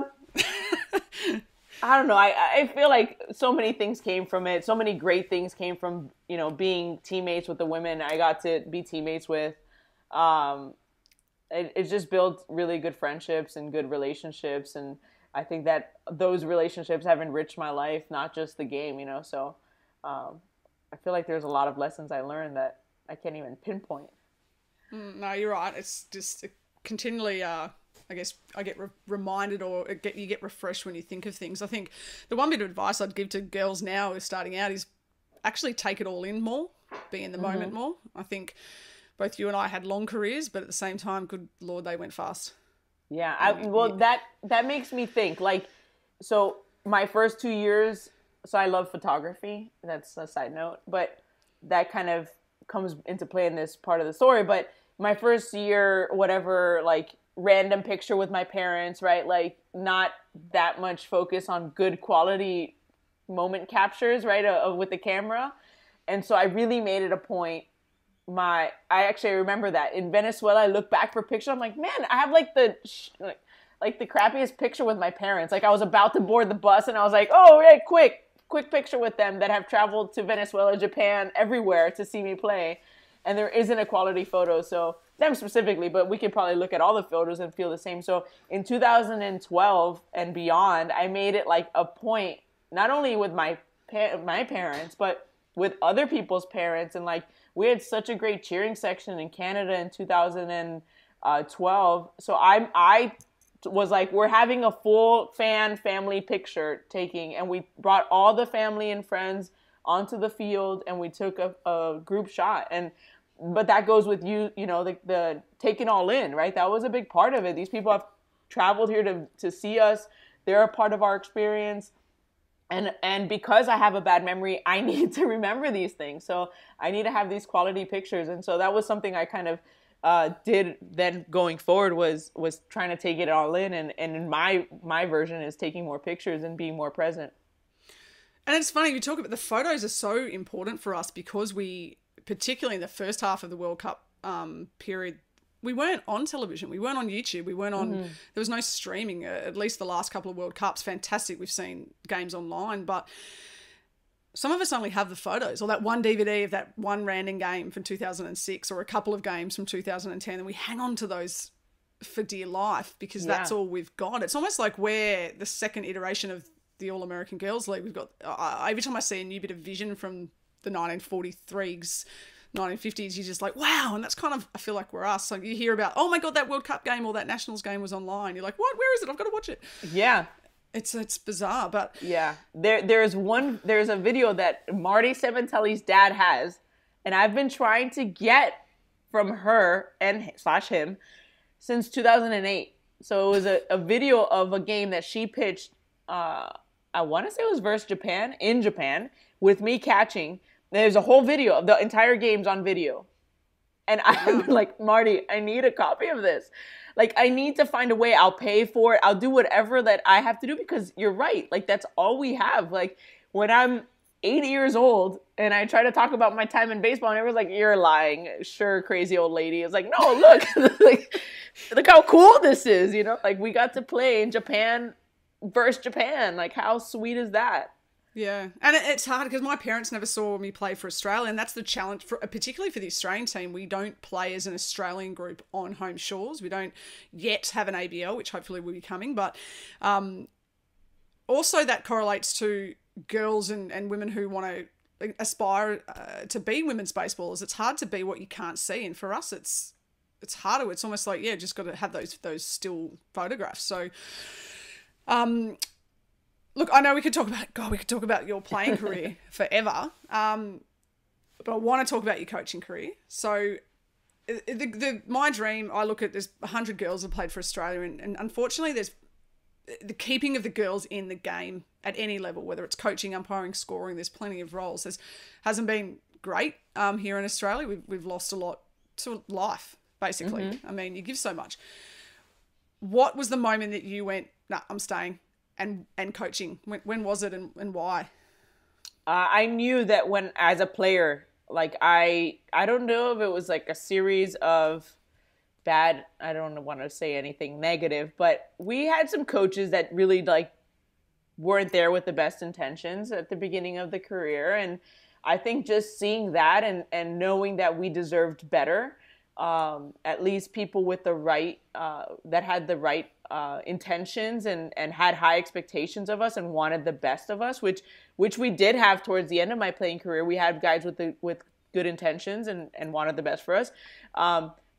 don't know. I feel like so many things came from it. So many great things came from, being teammates with the women I got to be teammates with. It just built really good friendships and good relationships. And I think that those relationships have enriched my life, not just the game, So I feel like there's a lot of lessons I learned that I can't even pinpoint. No, you're right. It's just continually, I guess I get reminded, or you get refreshed when you think of things. I think the one bit of advice I'd give to girls now who are starting out is actually take it all in more, be in the moment more. I think both you and I had long careers, but at the same time, good Lord, they went fast. Yeah. That makes me think, so my first 2 years, so I love photography. That's a side note, but that kind of comes into play in this part of the story. But my first year, whatever, random picture with my parents, right? Not that much focus on good quality moment captures, right? With the camera. And so I really made it a point. I actually remember that in Venezuela, I look back for pictures. I'm like, man, I have the crappiest picture with my parents. I was about to board the bus and I was like, oh, yeah, quick picture with them that have traveled to Venezuela, Japan, everywhere to see me play. And there isn't a quality photo. So them specifically, but we could probably look at all the photos and feel the same. So in 2012 and beyond, I made it a point, not only with my parents, but with other people's parents. And we had such a great cheering section in Canada in 2012 12. So I was like, we're having a full family picture taking, and we brought all the family and friends onto the field, and we took a group shot. But that goes with you know, the taking all in, right? That was a big part of it. These people have traveled here to see us. They're a part of our experience. And because I have a bad memory, I need to remember these things. So I need to have these quality pictures. And so that was something I kind of did then going forward, was trying to take it all in. And in my version is taking more pictures and being more present. And it's funny, you talk about the photos are so important for us because we, particularly in the first half of the World Cup period, we weren't on television. We weren't on YouTube. We weren't on, there was no streaming, at least the last couple of World Cups. Fantastic. We've seen games online, but some of us only have the photos or that one DVD of that one random game from 2006 or a couple of games from 2010. And we hang on to those for dear life because that's all we've got. It's almost like we're the second iteration of the All-American Girls League. We've got, every time I see a new bit of vision from the 1943s, 1950s, you're just like, wow. And that's kind of, I feel like we're us. Like you hear about, oh my God, that World Cup game or that Nationals game was online. You're like, what? Where is it? I've got to watch it. Yeah. It's bizarre, but yeah. There's a video that Marty Sementelli's dad has, and I've been trying to get from her and / him since 2008. So it was a video of a game that she pitched, I want to say it was versus Japan, in Japan, with me catching. There's a whole video of the entire games on video. And I'm like, Marty, I need a copy of this. Like, I need to find a way. I'll pay for it. I'll do whatever that I have to do because you're right. Like, that's all we have. Like, when I'm 80 years old and I try to talk about my time in baseball and everyone's like, you're lying. Sure, crazy old lady. It's like, no, look. Like, look how cool this is, you know? Like, we got to play in Japan versus Japan. Like, how sweet is that? Yeah, and it's hard because my parents never saw me play for Australia, and that's the challenge, particularly for the Australian team. We don't play as an Australian group on home shores. We don't yet have an ABL, which hopefully will be coming, but also that correlates to girls and women who want to aspire to be women's baseballers. It's hard to be what you can't see, and for us, it's harder. It's almost like, just got to have those still photographs. So, look, I know we could talk about your playing career forever, but I want to talk about your coaching career. So my dream, I look at, there's 100 girls that played for Australia, and unfortunately there's the keeping of the girls in the game at any level, whether it's coaching, umpiring, scoring, there's plenty of roles. Hasn't been great here in Australia. We've lost a lot to life, basically. Mm-hmm. I mean, you give so much. What was the moment that you went, nah, I'm staying? And coaching, when was it and why? I knew that when, as a player, like I don't know if it was like a series of bad, I don't want to say anything negative, but we had some coaches that really like weren't there with the best intentions at the beginning of the career. And I think just seeing that and knowing that we deserved better, at least people with the right, that had the right intentions and had high expectations of us and wanted the best of us, which we did have towards the end of my playing career. We had guys with good intentions and wanted the best for us.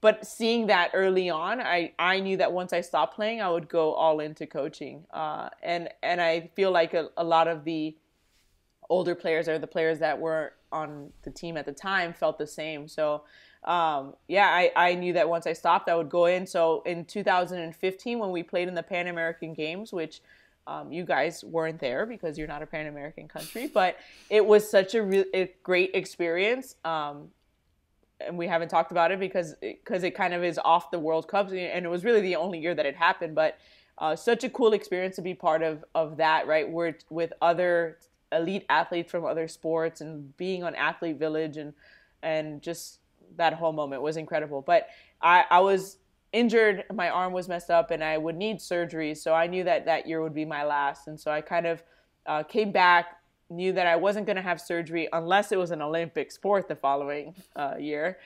But seeing that early on, I knew that once I stopped playing, I would go all into coaching. And I feel like a lot of the older players or the players that were on the team at the time felt the same. So I knew that once I stopped, I would go in. So in 2015, when we played in the Pan American Games, which you guys weren't there because you're not a Pan American country, but it was such a great experience. And we haven't talked about it because it kind of is off the World Cup, and it was really the only year that it happened. But such a cool experience to be part of that, right? We're with other elite athletes from other sports and being on Athlete Village and just that whole moment was incredible. But I was injured, my arm was messed up, and I would need surgery. So I knew that year would be my last. And so I kind of came back, knew that I wasn't going to have surgery unless it was an Olympic sport the following year.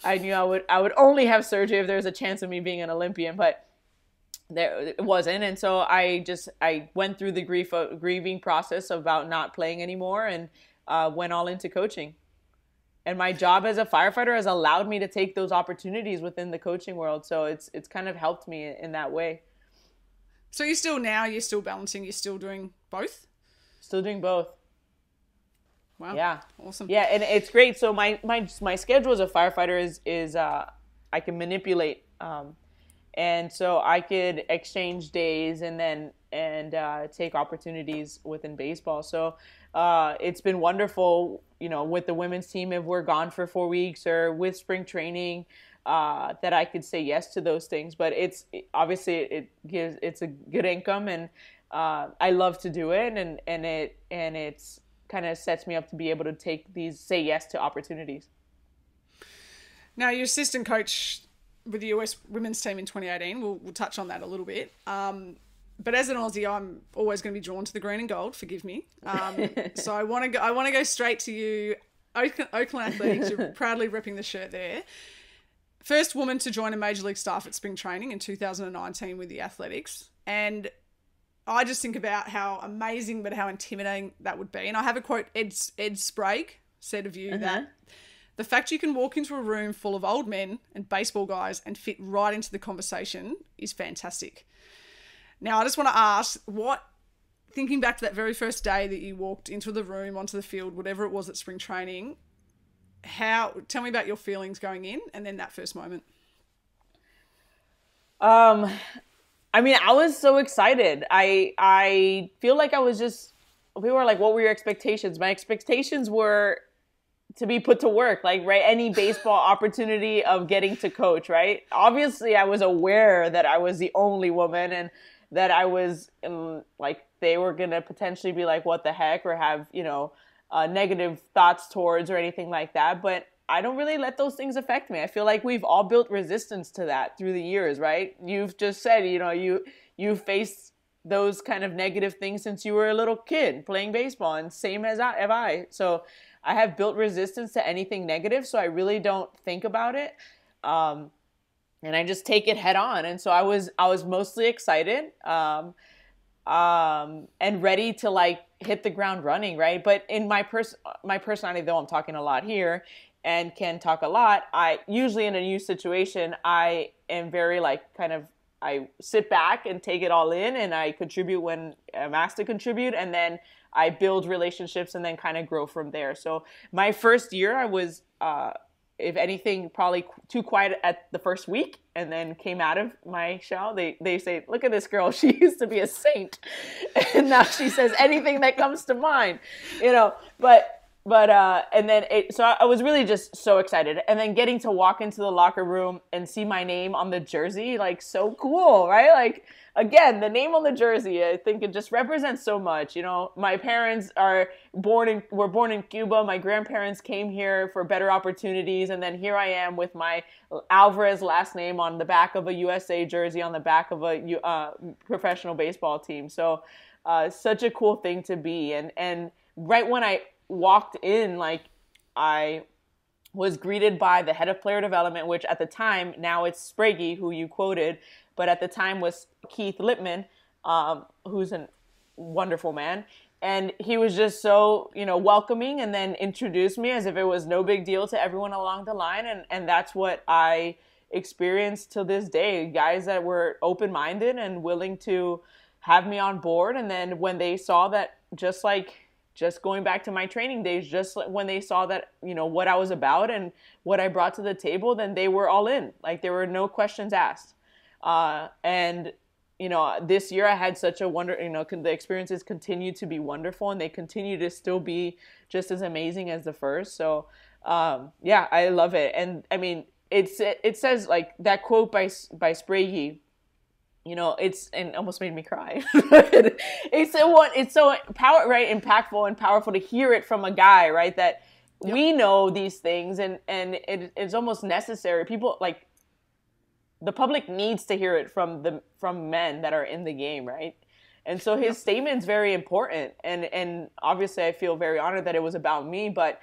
I knew I would only have surgery if there was a chance of me being an Olympian, but there it wasn't. And so I went through the grieving process about not playing anymore and went all into coaching. And my job as a firefighter has allowed me to take those opportunities within the coaching world. So it's kind of helped me in that way. So you're still balancing, you're still doing both? Still doing both. Wow. Yeah. Awesome. Yeah, and it's great. So my schedule as a firefighter is I can manipulate, and so I could exchange days and take opportunities within baseball. So it's been wonderful, with the women's team if we're gone for 4 weeks or with spring training, that I could say yes to those things. But it's a good income, and I love to do it, and it's kind of sets me up to be able to say yes to opportunities. Now, you're assistant coach with the US women's team in 2018. We'll touch on that a little bit. But as an Aussie, I'm always going to be drawn to the green and gold. Forgive me. So I want to go straight to you, Oakland Athletics. You're proudly repping the shirt there. First woman to join a major league staff at spring training in 2019 with the Athletics, and I just think about how amazing but how intimidating that would be. And I have a quote Ed Sprague said of you that the fact you can walk into a room full of old men and baseball guys and fit right into the conversation is fantastic. Now, I just want to ask, thinking back to that very first day that you walked into the room, onto the field, whatever it was at spring training, tell me about your feelings going in and then that first moment. I mean, I was so excited. I feel like people were like, what were your expectations? My expectations were to be put to work, like, right? Any baseball opportunity of getting to coach, right? Obviously, I was aware that I was the only woman and that I was like, they were going to potentially be like, what the heck, or have, negative thoughts towards or anything like that. But I don't really let those things affect me. I feel like we've all built resistance to that through the years, right? You've just said, you faced those kind of negative things since you were a little kid playing baseball, and same as I. So I have built resistance to anything negative, so I really don't think about it. And I just take it head on. And so I was mostly excited, and ready to like hit the ground running, right? But in my personality, though I'm talking a lot here and can talk a lot, I usually in a new situation, I am very I sit back and take it all in, and I contribute when I'm asked to contribute, and then I build relationships and then kind of grow from there. So my first year, I was, if anything, probably too quiet at the first week, and then came out of my shell. They say, look at this girl. She used to be a saint, and now she says anything that comes to mind, and then so I was really just so excited. And then getting to walk into the locker room and see my name on the jersey, like, so cool, right? Like, again, the name on the jersey, I think it just represents so much. My parents were born in Cuba. My grandparents came here for better opportunities. And then here I am with my Alvarez last name on the back of a USA jersey, on the back of a professional baseball team. So such a cool thing to be. And right when I walked in, like, I was greeted by the head of player development, which at the time, now it's Sprague, who you quoted, but at the time was Keith Lippman, who's a wonderful man. And he was just so, welcoming, and then introduced me as if it was no big deal to everyone along the line. And that's what I experienced till this day. Guys that were open-minded and willing to have me on board. And then when they saw that, just going back to my training days, just when they saw that, what I was about and what I brought to the table, then they were all in. Like, there were no questions asked. And this year I had such a the experiences continue to be wonderful, and they continue to still be just as amazing as the first. So, I love it. And I mean, it says, like, that quote by Sprague, and almost made me cry. it's so impactful and powerful to hear it from a guy, right? That we know these things, and it's almost necessary. People, like, the public needs to hear it from men that are in the game, right? And so his statement's very important, and obviously I feel very honored that it was about me, but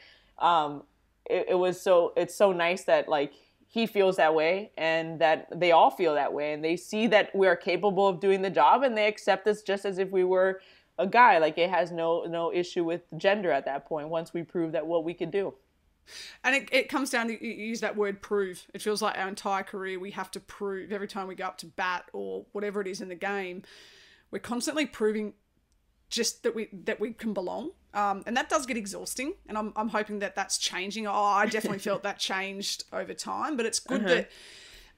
it's so nice that, like, he feels that way, and that they all feel that way, and they see that we are capable of doing the job, and they accept us just as if we were a guy. Like, it has no issue with gender at that point, once we prove that what we could do. And it comes down to, you use that word prove. It feels like our entire career we have to prove every time we go up to bat or whatever it is in the game. We're constantly proving just that we can belong. And that does get exhausting. And I'm hoping that that's changing. I definitely felt that changed over time. But it's good that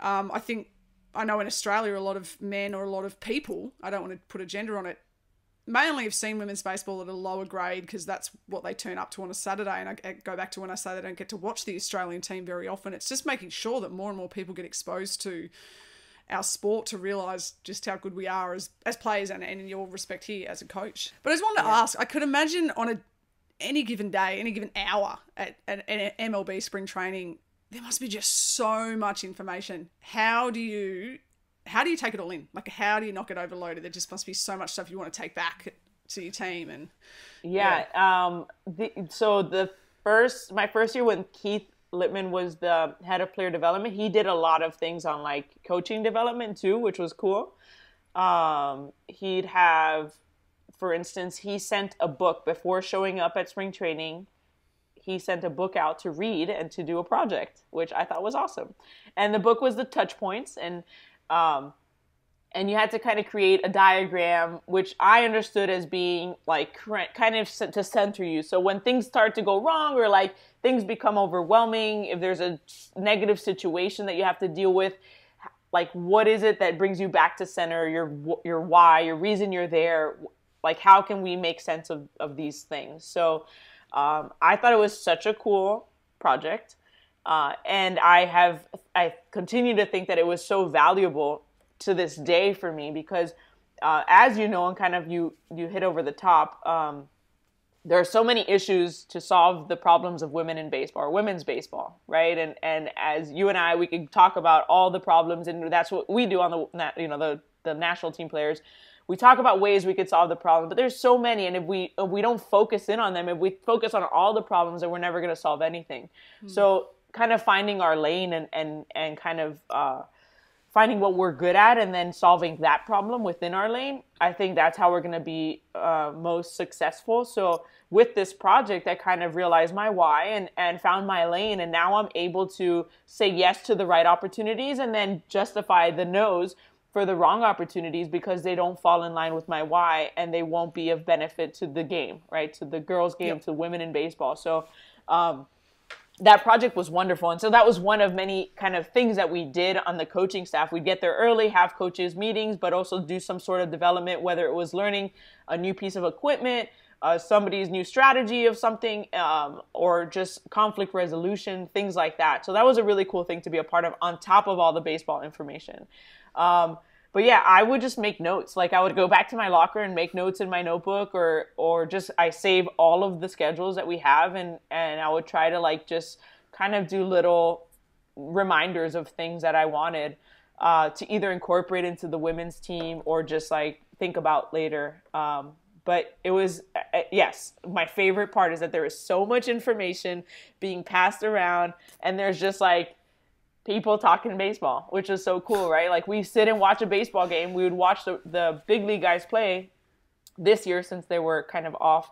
I know in Australia a lot of men or a lot of people, I don't want to put a gender on it, mainly have seen women's baseball at a lower grade because that's what they turn up to on a Saturday. And I go back to when I say they don't get to watch the Australian team very often. It's just making sure that more and more people get exposed to our sport to realise just how good we are as players and in your respect here as a coach. But I just wanted to ask, I could imagine on any given day, any given hour at MLB spring training, there must be just so much information. How do you take it all in? Like, how do you not get overloaded? There just must be so much stuff you want to take back to your team. And my first year when Keith Littman was the head of player development, he did a lot of things on like coaching development too, which was cool. He'd have, for instance, he sent a book before showing up at spring training. He sent a book out to read and to do a project, which I thought was awesome. And the book was the touch points, and you had to kind of create a diagram, which I understood as being like kind of to center you. So when things start to go wrong or like things become overwhelming, if there's a negative situation that you have to deal with, like what is it that brings you back to center, your why, your reason you're there? Like how can we make sense of these things? So I thought it was such a cool project. And I continue to think that it was so valuable to this day for me because, as you know, and kind of you hit over the top, there are so many issues to solve the problems of women in baseball or women's baseball, right? And as you and I, we could talk about all the problems, and that's what we do on the national team players. We talk about ways we could solve the problem, but there's so many, and if we don't focus in on them, if we focus on all the problems, then we're never going to solve anything. Mm. So kind of finding our lane and kind of finding what we're good at and then solving that problem within our lane, I think that's how we're going to be most successful. So with this project, I kind of realized my why and found my lane, and now I'm able to say yes to the right opportunities and then justify the no's for the wrong opportunities because they don't fall in line with my why and they won't be of benefit to the game, right? To the girls' game, yep. To women in baseball. So that project was wonderful. And so that was one of many kind of things that we did on the coaching staff. We'd get there early, have coaches meetings, but also do some sort of development, whether it was learning a new piece of equipment, somebody's new strategy of something, or just conflict resolution, things like that. So that was a really cool thing to be a part of on top of all the baseball information. But yeah, I would just make notes. Like I would go back to my locker and make notes in my notebook or just I save all of the schedules that we have and I would try to like just kind of do little reminders of things that I wanted to either incorporate into the women's team or just like think about later. But it was, yes, my favorite part is that there is so much information being passed around and there's just like people talking baseball, which is so cool, right? Like we sit and watch a baseball game. We would watch the big league guys play this year since they were kind of off.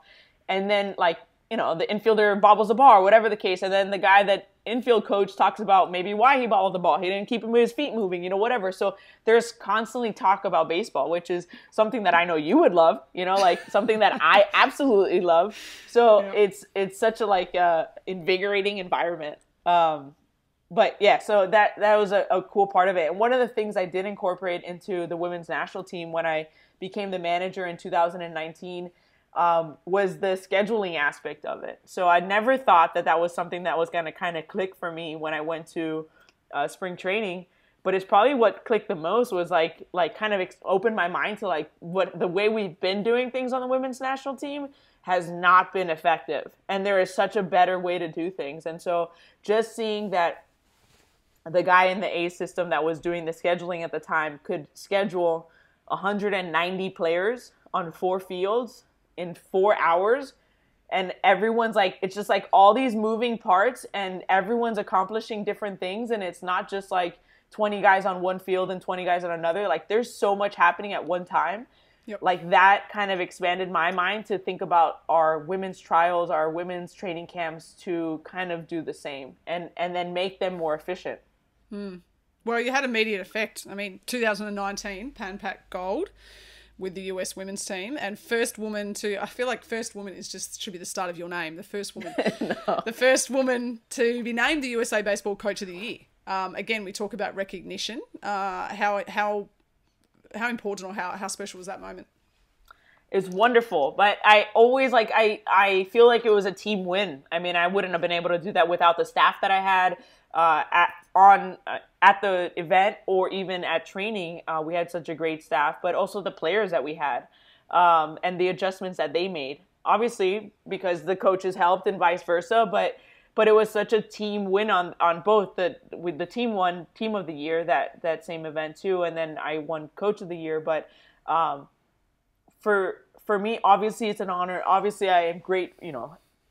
And then like, you know, the infielder bobbles the ball or whatever the case. And then the guy that infield coach talks about maybe why he bobbled the ball. He didn't keep his feet moving, you know, whatever. So there's constantly talk about baseball, which is something that I know you would love, you know, like something that I absolutely love. So yeah. It's such a like invigorating environment. But yeah, so that was a cool part of it. And one of the things I did incorporate into the women's national team when I became the manager in 2019 was the scheduling aspect of it. So I never thought that was something that was going to kind of click for me when I went to spring training. But it's probably what clicked the most was like kind of opened my mind to like what the way we've been doing things on the women's national team has not been effective. And there is such a better way to do things. And so just seeing that the guy in the A system that was doing the scheduling at the time could schedule 190 players on 4 fields in 4 hours. And everyone's like, it's just like all these moving parts and everyone's accomplishing different things. And it's not just like 20 guys on one field and 20 guys on another. Like there's so much happening at one time. Yep. like that kind of expanded my mind to think about our women's trials, our women's training camps, to kind of do the same and then make them more efficient. Well, you had immediate effect. I mean, 2019 Pan Pac gold with the US women's team, and first woman to, I feel like first woman is just, should be the start of your name. The first woman, No. the first woman to be named the USA Baseball Coach of the Year. Again, we talk about recognition. How important or how special was that moment? It's wonderful, but I always I feel like it was a team win. I mean, I wouldn't have been able to do that without the staff that I had at the event or even at training. We had such a great staff, but also the players that we had and the adjustments that they made. Obviously, because the coaches helped and vice versa, but it was such a team win on both. With the team won Team of the Year that same event too, and then I won Coach of the Year. But for me, obviously it's an honor. Obviously, I am great,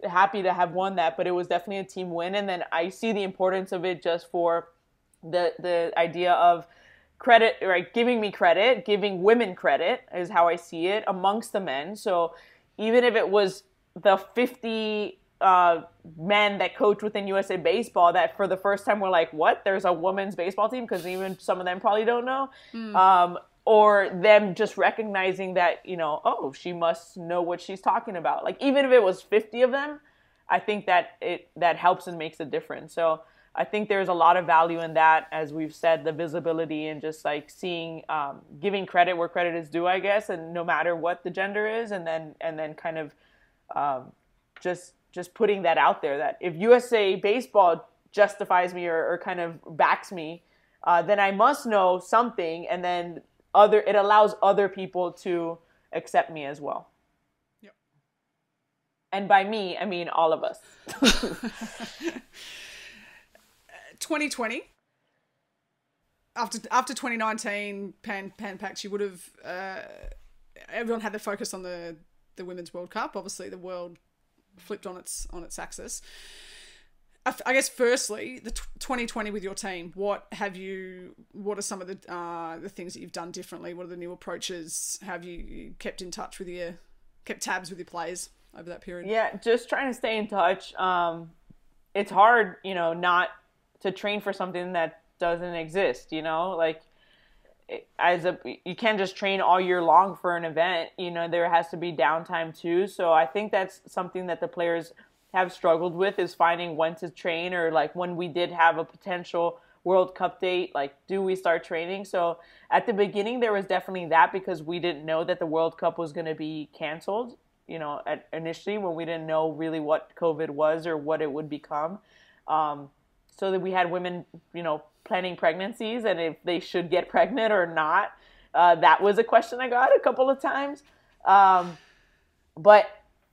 happy to have won that, but it was definitely a team win. And then I see the importance of it just for the idea of credit, right? Giving me credit, giving women credit is how I see it amongst the men. So even if it was the 50 men that coach within USA Baseball that for the first time were like, what? There's a women's baseball team? Because even some of them probably don't know. Or them just recognizing that, oh, she must know what she's talking about. Like, even if it was 50 of them, I think that that helps and makes a difference. So I think there's a lot of value in that, as we've said, the visibility and just like seeing, giving credit where credit is due, I guess, and no matter what the gender is, and then kind of just putting that out there, that if USA Baseball justifies me or kind of backs me, then I must know something, and then it allows other people to accept me as well. Yep. And by me, I mean all of us. 2020, after 2019 Pan Pac, you would have everyone had the focus on the Women's World Cup. Obviously, the world flipped on its axis. I guess firstly, the 2020 with your team, what are some of the things that you've done differently? What are the new approaches? Have you kept in touch with kept tabs with your players over that period? Yeah, just trying to stay in touch. It's hard, not to train for something that doesn't exist, like you can't just train all year long for an event, there has to be downtime too. So I think that's something that the players have struggled with, is finding when to train, or like when we did have a potential World Cup date, like do we start training? So at the beginning there was definitely that, because we didn't know that the World Cup was going to be canceled, initially, when we didn't know really what COVID was or what it would become. So that we had women, planning pregnancies and if they should get pregnant or not. That was a question I got a couple of times. But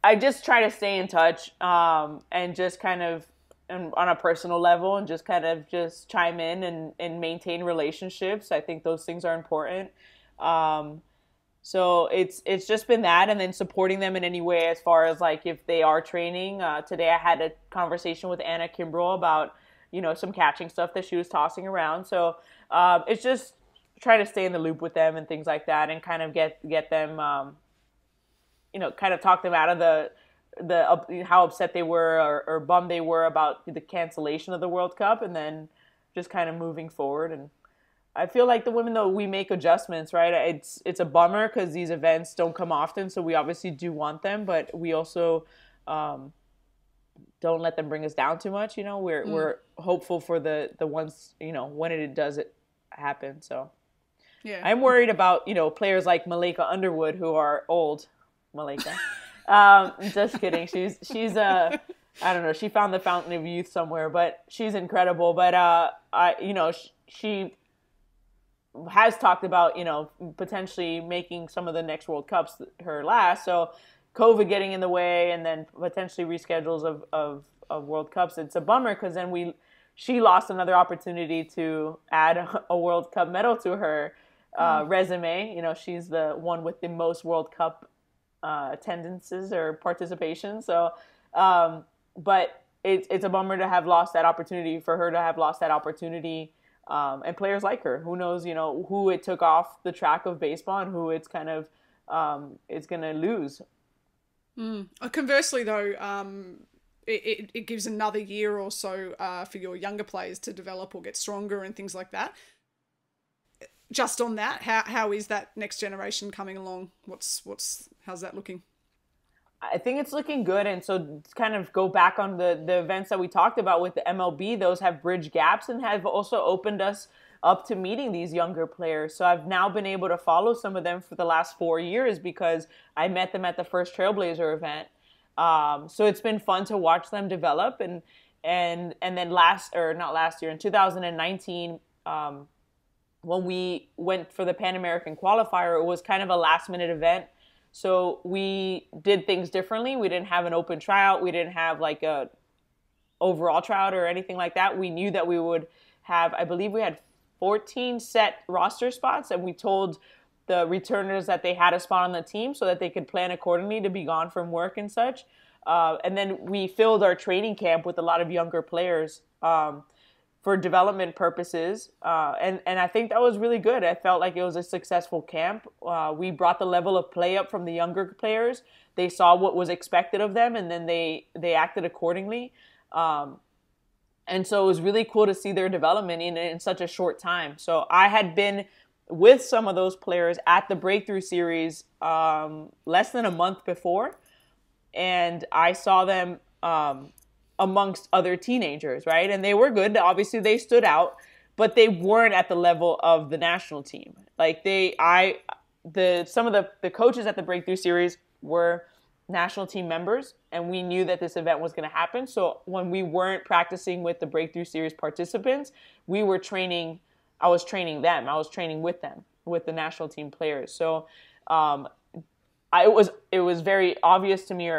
I just try to stay in touch and just kind of on a personal level, and just kind of just chime in and maintain relationships. I think those things are important. So it's just been that, and then supporting them in any way as far as like if they are training. Today I had a conversation with Anna Kimbrell about, some catching stuff that she was tossing around. So it's just trying to stay in the loop with them and things like that, and kind of get them kind of talk them out of the how upset they were or bummed they were about the cancellation of the World Cup, and then just kind of moving forward. And I feel like the women, though, we make adjustments, right? It's a bummer because these events don't come often, so we obviously do want them, but we also don't let them bring us down too much. We're hopeful for the ones, when it does happen. So yeah, I'm worried about, players like Malika Underwood, who are old. Malika. Just kidding. She's I don't know. She found the fountain of youth somewhere, but she's incredible. But she has talked about, potentially making some of the next World Cups her last. So COVID getting in the way, and then potentially reschedules of World Cups. It's a bummer, because then she lost another opportunity to add a World Cup medal to her resume. She's the one with the most World Cup attendances or participation. So, but it's a bummer to have lost that opportunity, for her to have lost that opportunity. And players like her, who knows, who it took off the track of baseball and who it's kind of is going to lose. Conversely, though, it gives another year or so for your younger players to develop or get stronger and things like that. Just on that, how is that next generation coming along? How's that looking? I think it's looking good. And so to kind of go back on the events that we talked about with the MLB, those have bridged gaps and have also opened us up to meeting these younger players. So I've now been able to follow some of them for the last 4 years because I met them at the first Trailblazer event. So it's been fun to watch them develop. And then in 2019, when we went for the Pan American Qualifier, it was kind of a last minute event. So we did things differently. We didn't have an open tryout. We didn't have like a overall tryout or anything like that. We knew that we would have, I believe we had 14 set roster spots, and we told the returners that they had a spot on the team so that they could plan accordingly to be gone from work and such. And then we filled our training camp with a lot of younger players for development purposes. And I think that was really good. I felt like it was a successful camp. We brought the level of play up from the younger players. They saw what was expected of them, and then they acted accordingly. And so it was really cool to see their development in such a short time. So I had been with some of those players at the Breakthrough Series less than a month before, and I saw them amongst other teenagers, right? And they were good. Obviously, they stood out, but they weren't at the level of the national team. Like some of the coaches at the Breakthrough Series were national team members, and we knew that this event was going to happen. So when we weren't practicing with the Breakthrough Series participants, I was training them. I was training with them, with the national team players. So it was very obvious to me,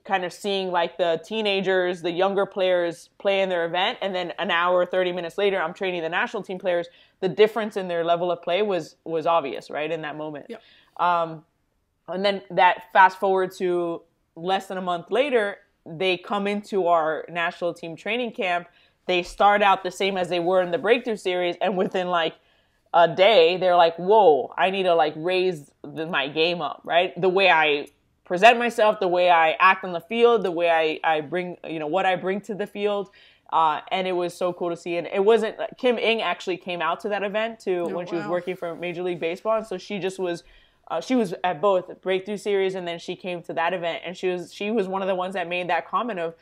kind of seeing like the teenagers, the younger players play in their event, and then an hour, 30 minutes later, I'm training the national team players. The difference in their level of play was obvious, right, in that moment. Yep. And then that fast forward to less than a month later, they come into our national team training camp. They start out the same as they were in the Breakthrough Series, and within like a day, they're like, whoa, I need to like raise my game up, right? The way I present myself, the way I act on the field, the way I bring, what I bring to the field. And it was so cool to see. And it wasn't, Kim Ng actually came out to that event too when she was working for Major League Baseball. And so she just was, she was at both Breakthrough Series, and then she came to that event, and she was one of the ones that made that comment of,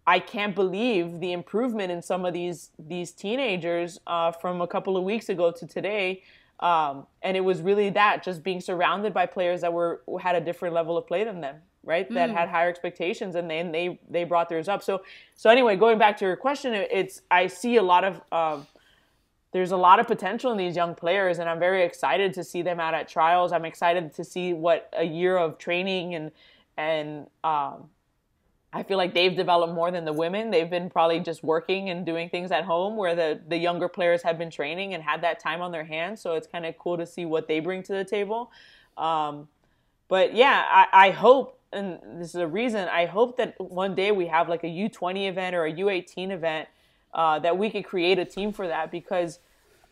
I can't believe the improvement in some of these teenagers from a couple of weeks ago to today. And it was really that, just being surrounded by players that had a different level of play than them, right? That had higher expectations, and then they brought theirs up. So anyway, going back to your question, I see a lot of there's a lot of potential in these young players, and I'm very excited to see them out at trials. I'm excited to see what a year of training and I feel like they've developed more than the women. They've been probably just working and doing things at home, where the younger players have been training and had that time on their hands. So it's kind of cool to see what they bring to the table. But yeah, I hope, and this is a reason, I hope that one day we have like a U20 event or a U18 event, that we could create a team for that, because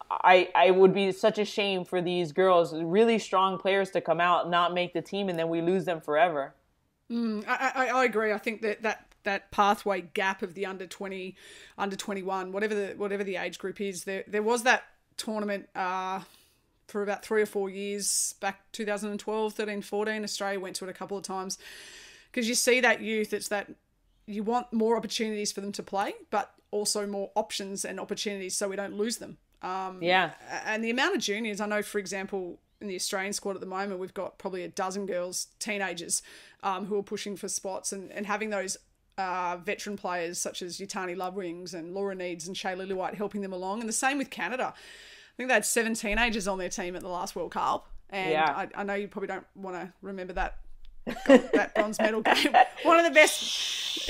I would be such a shame for these girls, really strong players, to come out, not make the team, and then we lose them forever. I agree. I think that pathway gap of the under 20, under 21, whatever the age group is, there was that tournament for about 3 or 4 years back 2012, 13, 14. Australia went to it a couple of times, because you see that youth. It's that you want more opportunities for them to play, but also more options and opportunities so we don't lose them. And the amount of juniors, I know, for example, in the Australian squad at the moment, we've got probably a dozen girls, teenagers, who are pushing for spots, and having those veteran players such as Yutani Lovewings and Laura Needs and Shay Lillywhite helping them along. And the same with Canada. I think they had 7 teenagers on their team at the last World Cup. And I know you probably don't want to remember that bronze medal game. One of the best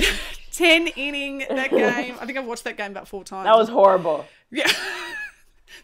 10 inning, that game. I think I've watched that game about 4 times. That was horrible. Yeah.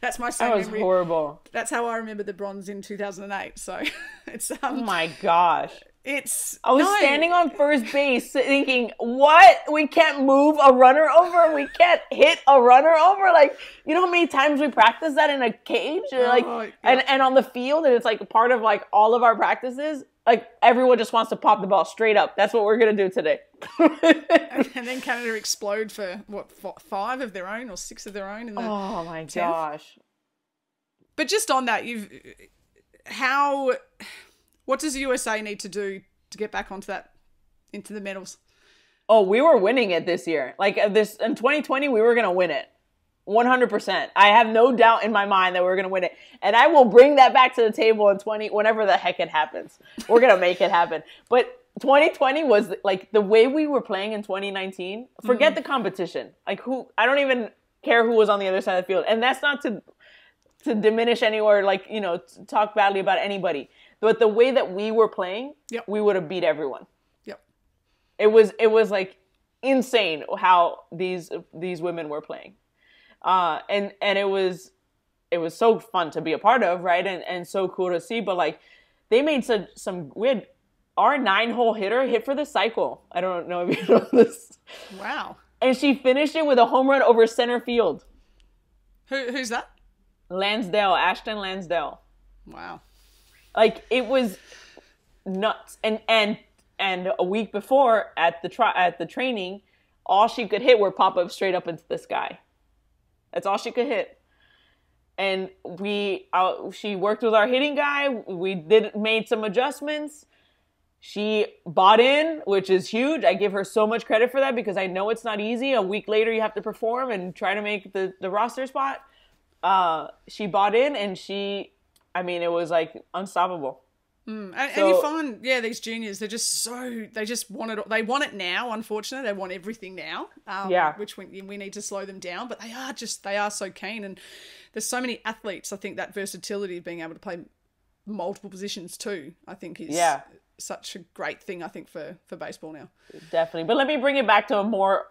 That's my same memory. That was horrible. That's how I remember the bronze in 2008. So it's oh my gosh. I was standing on first base thinking, what? We can't move a runner over? We can't hit a runner over? Like, you know how many times we practice that in a cage? And on the field, and it's like part of like all of our practices. Like, everyone just wants to pop the ball straight up. That's what we're going to do today. And then Canada explode for, what, 5 of their own or 6 of their own in the Oh, my 10th? gosh. But just on that, what does the USA need to do to get back into the medals? Oh, we were winning it this year. Like, in 2020, we were going to win it. 100%. I have no doubt in my mind that we're going to win it. And I will bring that back to the table in whenever the heck it happens. We're going to make it happen. But 2020 was like the way we were playing in 2019. Forget the competition. Like, I don't even care who was on the other side of the field. And that's not to diminish anywhere, like, you know, to talk badly about anybody. But the way that we were playing, we would have beat everyone. Yep. It was like insane how these women were playing. And it was so fun to be a part of, right? And so cool to see. But like, they made some weird. Our 9-hole hitter hit for the cycle. I don't know if you know this. Wow. And she finished it with a home run over center field. Who's that? Ashton Lansdale. Wow. Like, it was nuts. And a week before at the training, all she could hit were pop-ups straight up into the sky. That's all she could hit. And she worked with our hitting guy. We made some adjustments. She bought in, which is huge. I give her so much credit for that because I know it's not easy. A week later, you have to perform and try to make the roster spot. She bought in, and it was like unstoppable. And you find, these juniors, they want it now. Unfortunately, they want everything now. Which we need to slow them down, but they are so keen. And there's so many athletes. I think that versatility of being able to play multiple positions too, I think is such a great thing, I think, for baseball now. Definitely. But let me bring it back to a more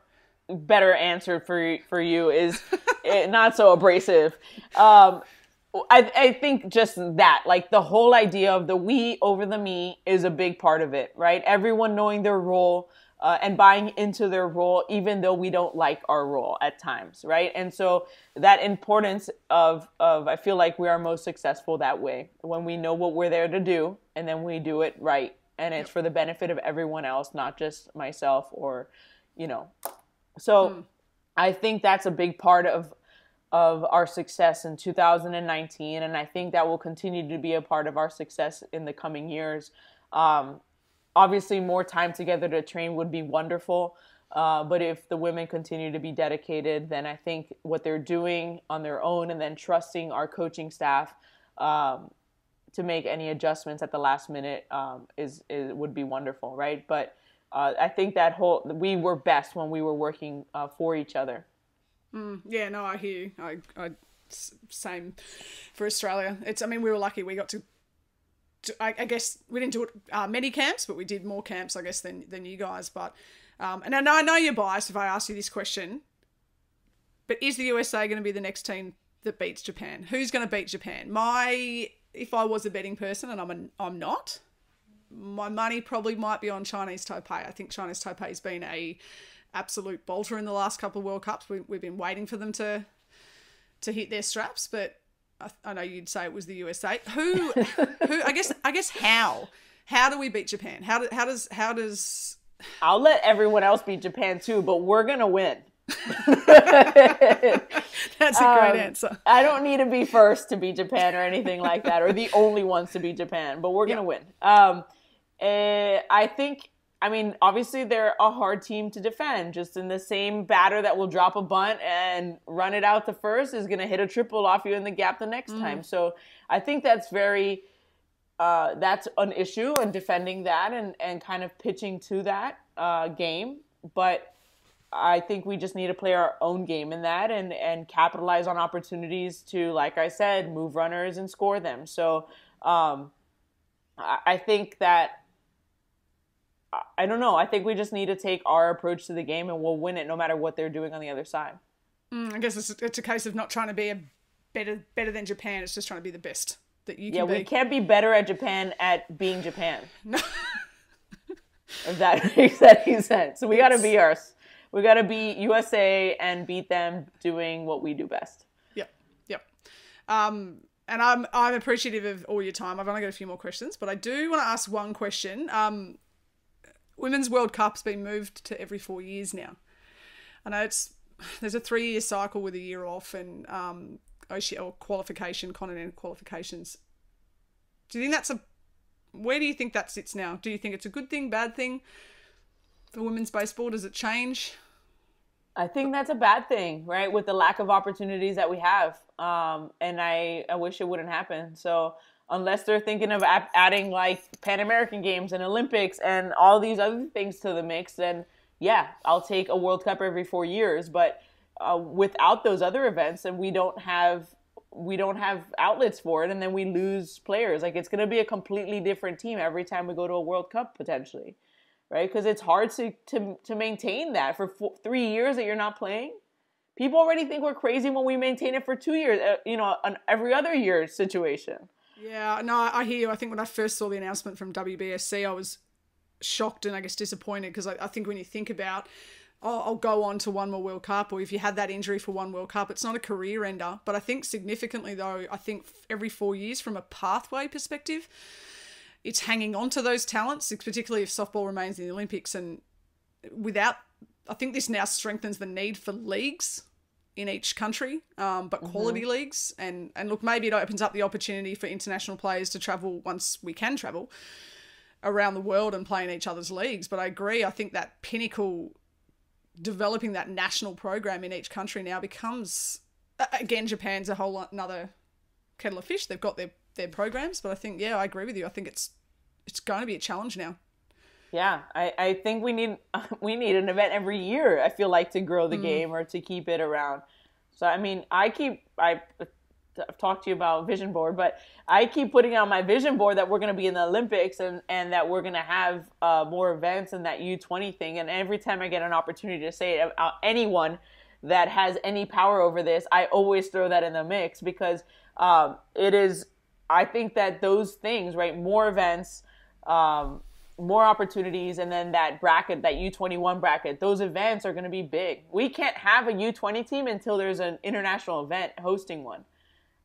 better answer for you is not so abrasive. I think just that, like, the whole idea of the we over the me is a big part of it, right? Everyone knowing their role and buying into their role, even though we don't like our role at times, right? And so that importance of I feel like we are most successful that way, when we know what we're there to do, and then we do it right. And it's for the benefit of everyone else, not just myself or, you know. So I think that's a big part of our success in 2019, and I think that will continue to be a part of our success in the coming years. Obviously, more time together to train would be wonderful, but if the women continue to be dedicated, then I think what they're doing on their own and then trusting our coaching staff to make any adjustments at the last minute would be wonderful, right? But I think we were best when we were working for each other. Yeah, no, I hear you. I same for Australia. We were lucky. We got to I guess we didn't do it many camps, but we did more camps, I guess, than you guys. But and I know you're biased if I ask you this question, but is the USA going to be the next team that beats Japan? Who's going to beat Japan? If I was a betting person, and I'm not, my money probably might be on Chinese Taipei. I think Chinese Taipei's been a absolute bolter in the last couple of World Cups. We've been waiting for them to hit their straps, but I know you'd say it was the USA. Who I guess how do we beat Japan? How does I'll let everyone else beat Japan too, but we're gonna win. That's a great answer. I don't need to be first to beat Japan or anything like that, or the only ones to beat Japan, but we're gonna win. I think. Obviously they're a hard team to defend. Just in the same batter that will drop a bunt and run it out to first is going to hit a triple off you in the gap the next time. So I think that's that's an issue, and defending that and kind of pitching to that game. But I think we just need to play our own game in that and capitalize on opportunities to, like I said, move runners and score them. So I think that, I don't know. I think we just need to take our approach to the game, and we'll win it no matter what they're doing on the other side. I guess it's a case of not trying to be better than Japan. It's just trying to be the best that you can be. Yeah, we can't be better at Japan at being Japan. if that makes any sense. So we got to be ours. We got to be USA and beat them doing what we do best. Yep. Yep. And I'm appreciative of all your time. I've only got a few more questions, but I do want to ask one question. Women's World Cup's been moved to every 4 years now. I know there's a 3-year cycle with a year off, and OCL qualification, continental qualifications. Do you think where do you think that sits now? Do you think it's a good thing, bad thing for women's baseball? Does it change? I think that's a bad thing, right? With the lack of opportunities that we have. And I wish it wouldn't happen. So unless they're thinking of adding like Pan American Games and Olympics and all these other things to the mix, then yeah, I'll take a World Cup every 4 years. But without those other events, and we don't have outlets for it, and then we lose players. Like, it's going to be a completely different team every time we go to a World Cup potentially, right? Because it's hard to maintain that for 3 years that you're not playing. People already think we're crazy when we maintain it for 2 years, an every other year situation. Yeah, no, I hear you. I think when I first saw the announcement from WBSC, I was shocked and I guess disappointed, because I think when you think about, I'll go on to one more World Cup, or if you had that injury for one World Cup, it's not a career ender. But I think significantly though, I think every 4 years from a pathway perspective, it's hanging on to those talents, particularly if softball remains in the Olympics. And I think this now strengthens the need for leagues in each country, but quality leagues. And look, maybe it opens up the opportunity for international players to travel, once we can travel, around the world and play in each other's leagues. But I agree, I think that pinnacle, developing that national program in each country now becomes, again, Japan's a whole another kettle of fish. They've got their programs, but I think, yeah, I agree with you. I think it's going to be a challenge now. Yeah, I think we need an event every year, I feel like, to grow the game or to keep it around. So, I mean, I've talked to you about vision board, but I keep putting on my vision board that we're going to be in the Olympics and that we're going to have more events and that U20 thing. And every time I get an opportunity to say it about anyone that has any power over this, I always throw that in the mix, because I think that those things, right, more events, more opportunities, and then that bracket, that U21 bracket, those events are going to be big. We can't have a U20 team until there's an international event hosting one,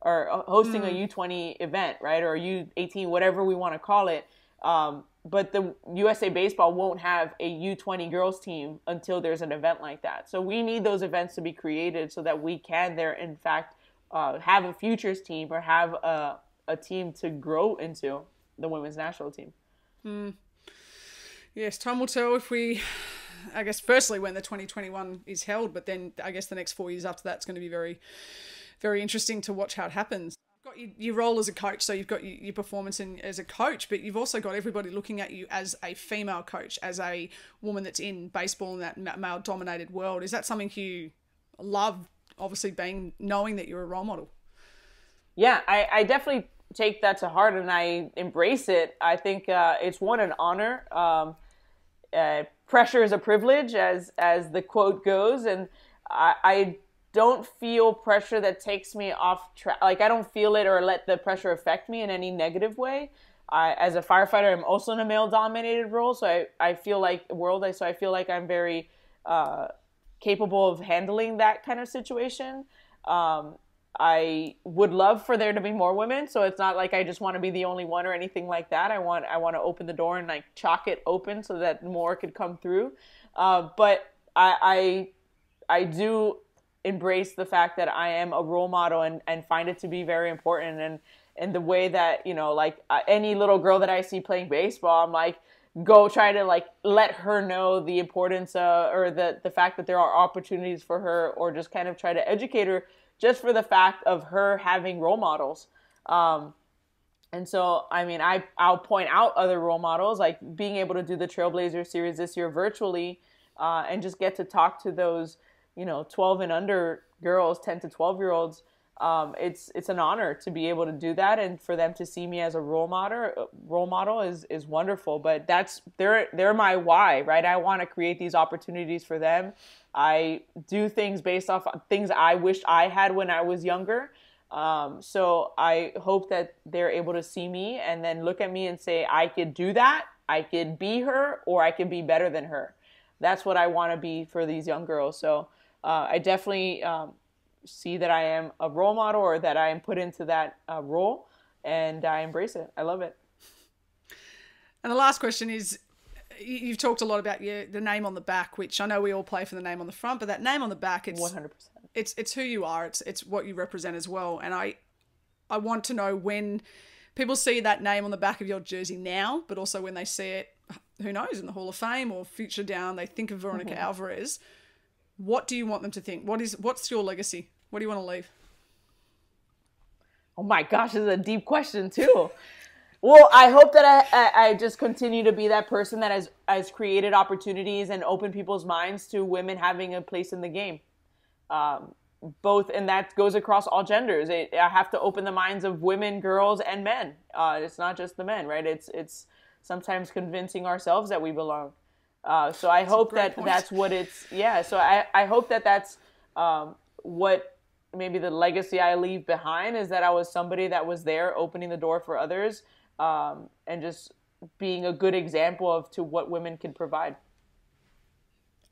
or hosting a U20 event, right? Or U18, whatever we want to call it. But the USA Baseball won't have a U20 girls team until there's an event like that. So we need those events to be created so that we can in fact, have a futures team, or have a team to grow into the women's national team. Yes, time will tell I guess, firstly, when the 2021 is held, but then I guess the next 4 years after that's going to be very, very interesting to watch how it happens. You've got your role as a coach, so you've got your performance as a coach, but you've also got everybody looking at you as a female coach, as a woman that's in baseball in that male-dominated world. Is that something you love, obviously, knowing that you're a role model? Yeah, I definitely take that to heart, and I embrace it. I think it's an honor. Pressure is a privilege, as the quote goes, and I don't feel pressure that takes me off track. Like, I don't feel it or let the pressure affect me in any negative way. As a firefighter, I'm also in a male-dominated role, so I feel like I'm very capable of handling that kind of situation. I would love for there to be more women, so it's not like I just want to be the only one or anything like that. I want to open the door and like chalk it open so that more could come through. But I do embrace the fact that I am a role model and find it to be very important. And the way that, any little girl that I see playing baseball, I'm like, go try to like let her know the importance or the fact that there are opportunities for her, or just kind of try to educate her just for the fact of her having role models. And so, I mean, I'll point out other role models, like being able to do the Trailblazer series this year virtually, and just get to talk to those, 12 and under girls, 10 to 12-year-olds. It's an honor to be able to do that, and for them to see me as a role model is wonderful. But they're my why, right? I want to create these opportunities for them. I do things based off things I wished I had when I was younger. So I hope that they're able to see me and then look at me and say, I could do that. I could be her or I could be better than her. That's what I want to be for these young girls. So I definitely see that I am a role model, or that I am put into that role, and I embrace it. I love it. And the last question is, you've talked a lot about the name on the back, which I know we all play for the name on the front, but that name on the back, it's 100%. It's who you are. It's what you represent as well. And I want to know, when people see that name on the back of your jersey now, but also when they see it, who knows, in the Hall of Fame or future down, they think of Veronica Alvarez. What do you want them to think? What's your legacy? What do you want to leave? Oh my gosh, this is a deep question too. Well, I hope that I just continue to be that person that has created opportunities and opened people's minds to women having a place in the game. Both, and that goes across all genders. I have to open the minds of women, girls, and men. It's not just the men, right? It's sometimes convincing ourselves that we belong. So I hope that's what it's, yeah. So I hope that that's what maybe the legacy I leave behind, is that I was somebody that was there opening the door for others, and just being a good example to what women can provide.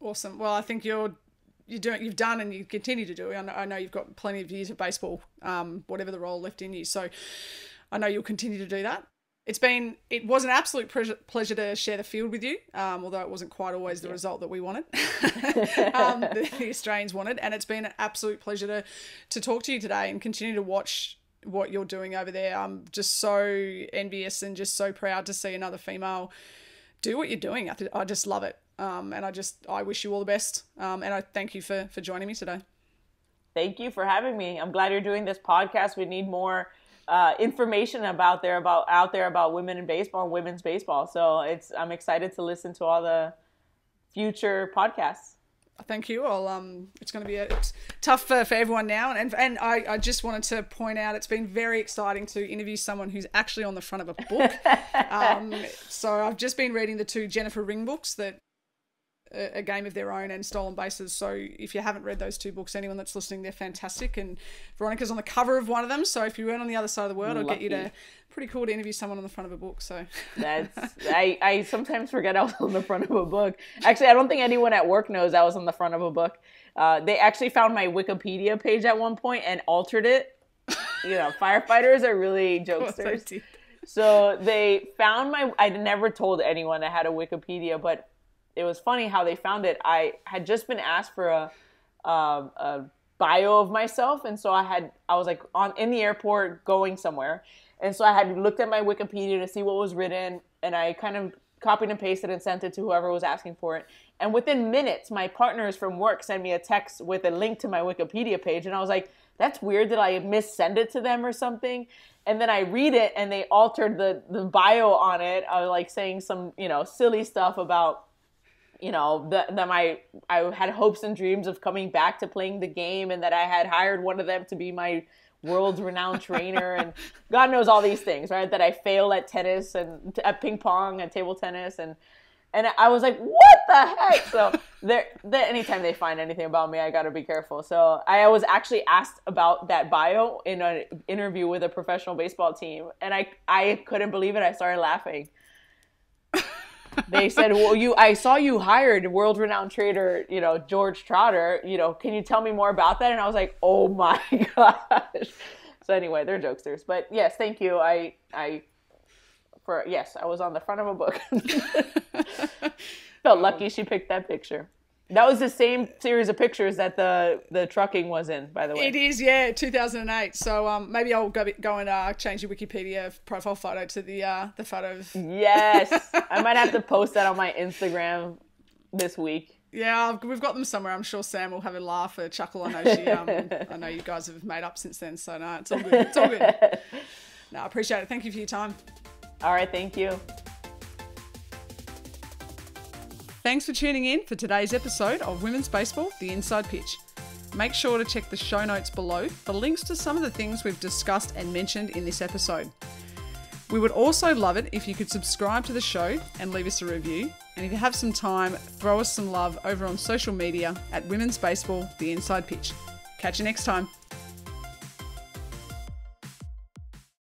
Awesome. Well, I think you've done and you continue to do. I know you've got plenty of years of baseball, whatever the role left in you. So I know you'll continue to do that. It was an absolute pleasure to share the field with you, although it wasn't quite always the result that we wanted, the Australians wanted. And it's been an absolute pleasure to talk to you today and continue to watch what you're doing over there. I'm just so envious and just so proud to see another female do what you're doing. I just love it. And I wish you all the best. And I thank you for joining me today. Thank you for having me. I'm glad you're doing this podcast. We need more information out there about women in baseball and women's baseball. So I'm excited to listen to all the future podcasts. Thank you. It's going to be it's tough for everyone now. And I just wanted to point out, it's been very exciting to interview someone who's actually on the front of a book. So I've just been reading the 2 Jennifer Ring books, that A Game of Their Own and Stolen Bases. So if you haven't read those 2 books, anyone that's listening, they're fantastic. And Veronica's on the cover of one of them. So if you weren't on the other side of the world, I'll get you to, pretty cool to interview someone on the front of a book. So I sometimes forget I was on the front of a book. Actually, I don't think anyone at work knows I was on the front of a book. They actually found my Wikipedia page at one point and altered it. Firefighters are really jokesters. So they found I never told anyone I had a Wikipedia, but it was funny how they found it. I had just been asked for a bio of myself, and so I was like in the airport going somewhere, and so I had looked at my Wikipedia to see what was written, and I kind of copied and pasted and sent it to whoever was asking for it. And within minutes, my partners from work sent me a text with a link to my Wikipedia page, and I was like, "That's weird. Did I missend it to them or something?" And then I read it, and they altered the bio on it. I was like saying some silly stuff about, I had hopes and dreams of coming back to playing the game, and that I had hired one of them to be my world-renowned trainer, and God knows all these things, right? That I fail at tennis and at ping pong and table tennis, and I was like, what the heck? So anytime they find anything about me, I got to be careful. So I was actually asked about that bio in an interview with a professional baseball team, and I couldn't believe it. I started laughing. They said, well, I saw you hired world-renowned trader, George Trotter, can you tell me more about that? And I was like, oh my gosh. So anyway, they're jokesters. But yes, thank you. I was on the front of a book. Felt lucky she picked that picture. That was the same series of pictures that the trucking was in, by the way. It is, yeah, 2008. So maybe I'll go and change your Wikipedia profile photo to the photo of... Yes. I might have to post that on my Instagram this week. Yeah, we've got them somewhere. I'm sure Sam will have a laugh, a chuckle. I know I know you guys have made up since then. So no, it's all good. It's all good. No, I appreciate it. Thank you for your time. All right, thank you. Thanks for tuning in for today's episode of Women's Baseball, The Inside Pitch. Make sure to check the show notes below for links to some of the things we've discussed and mentioned in this episode. We would also love it if you could subscribe to the show and leave us a review. And if you have some time, throw us some love over on social media at Women's Baseball, The Inside Pitch. Catch you next time.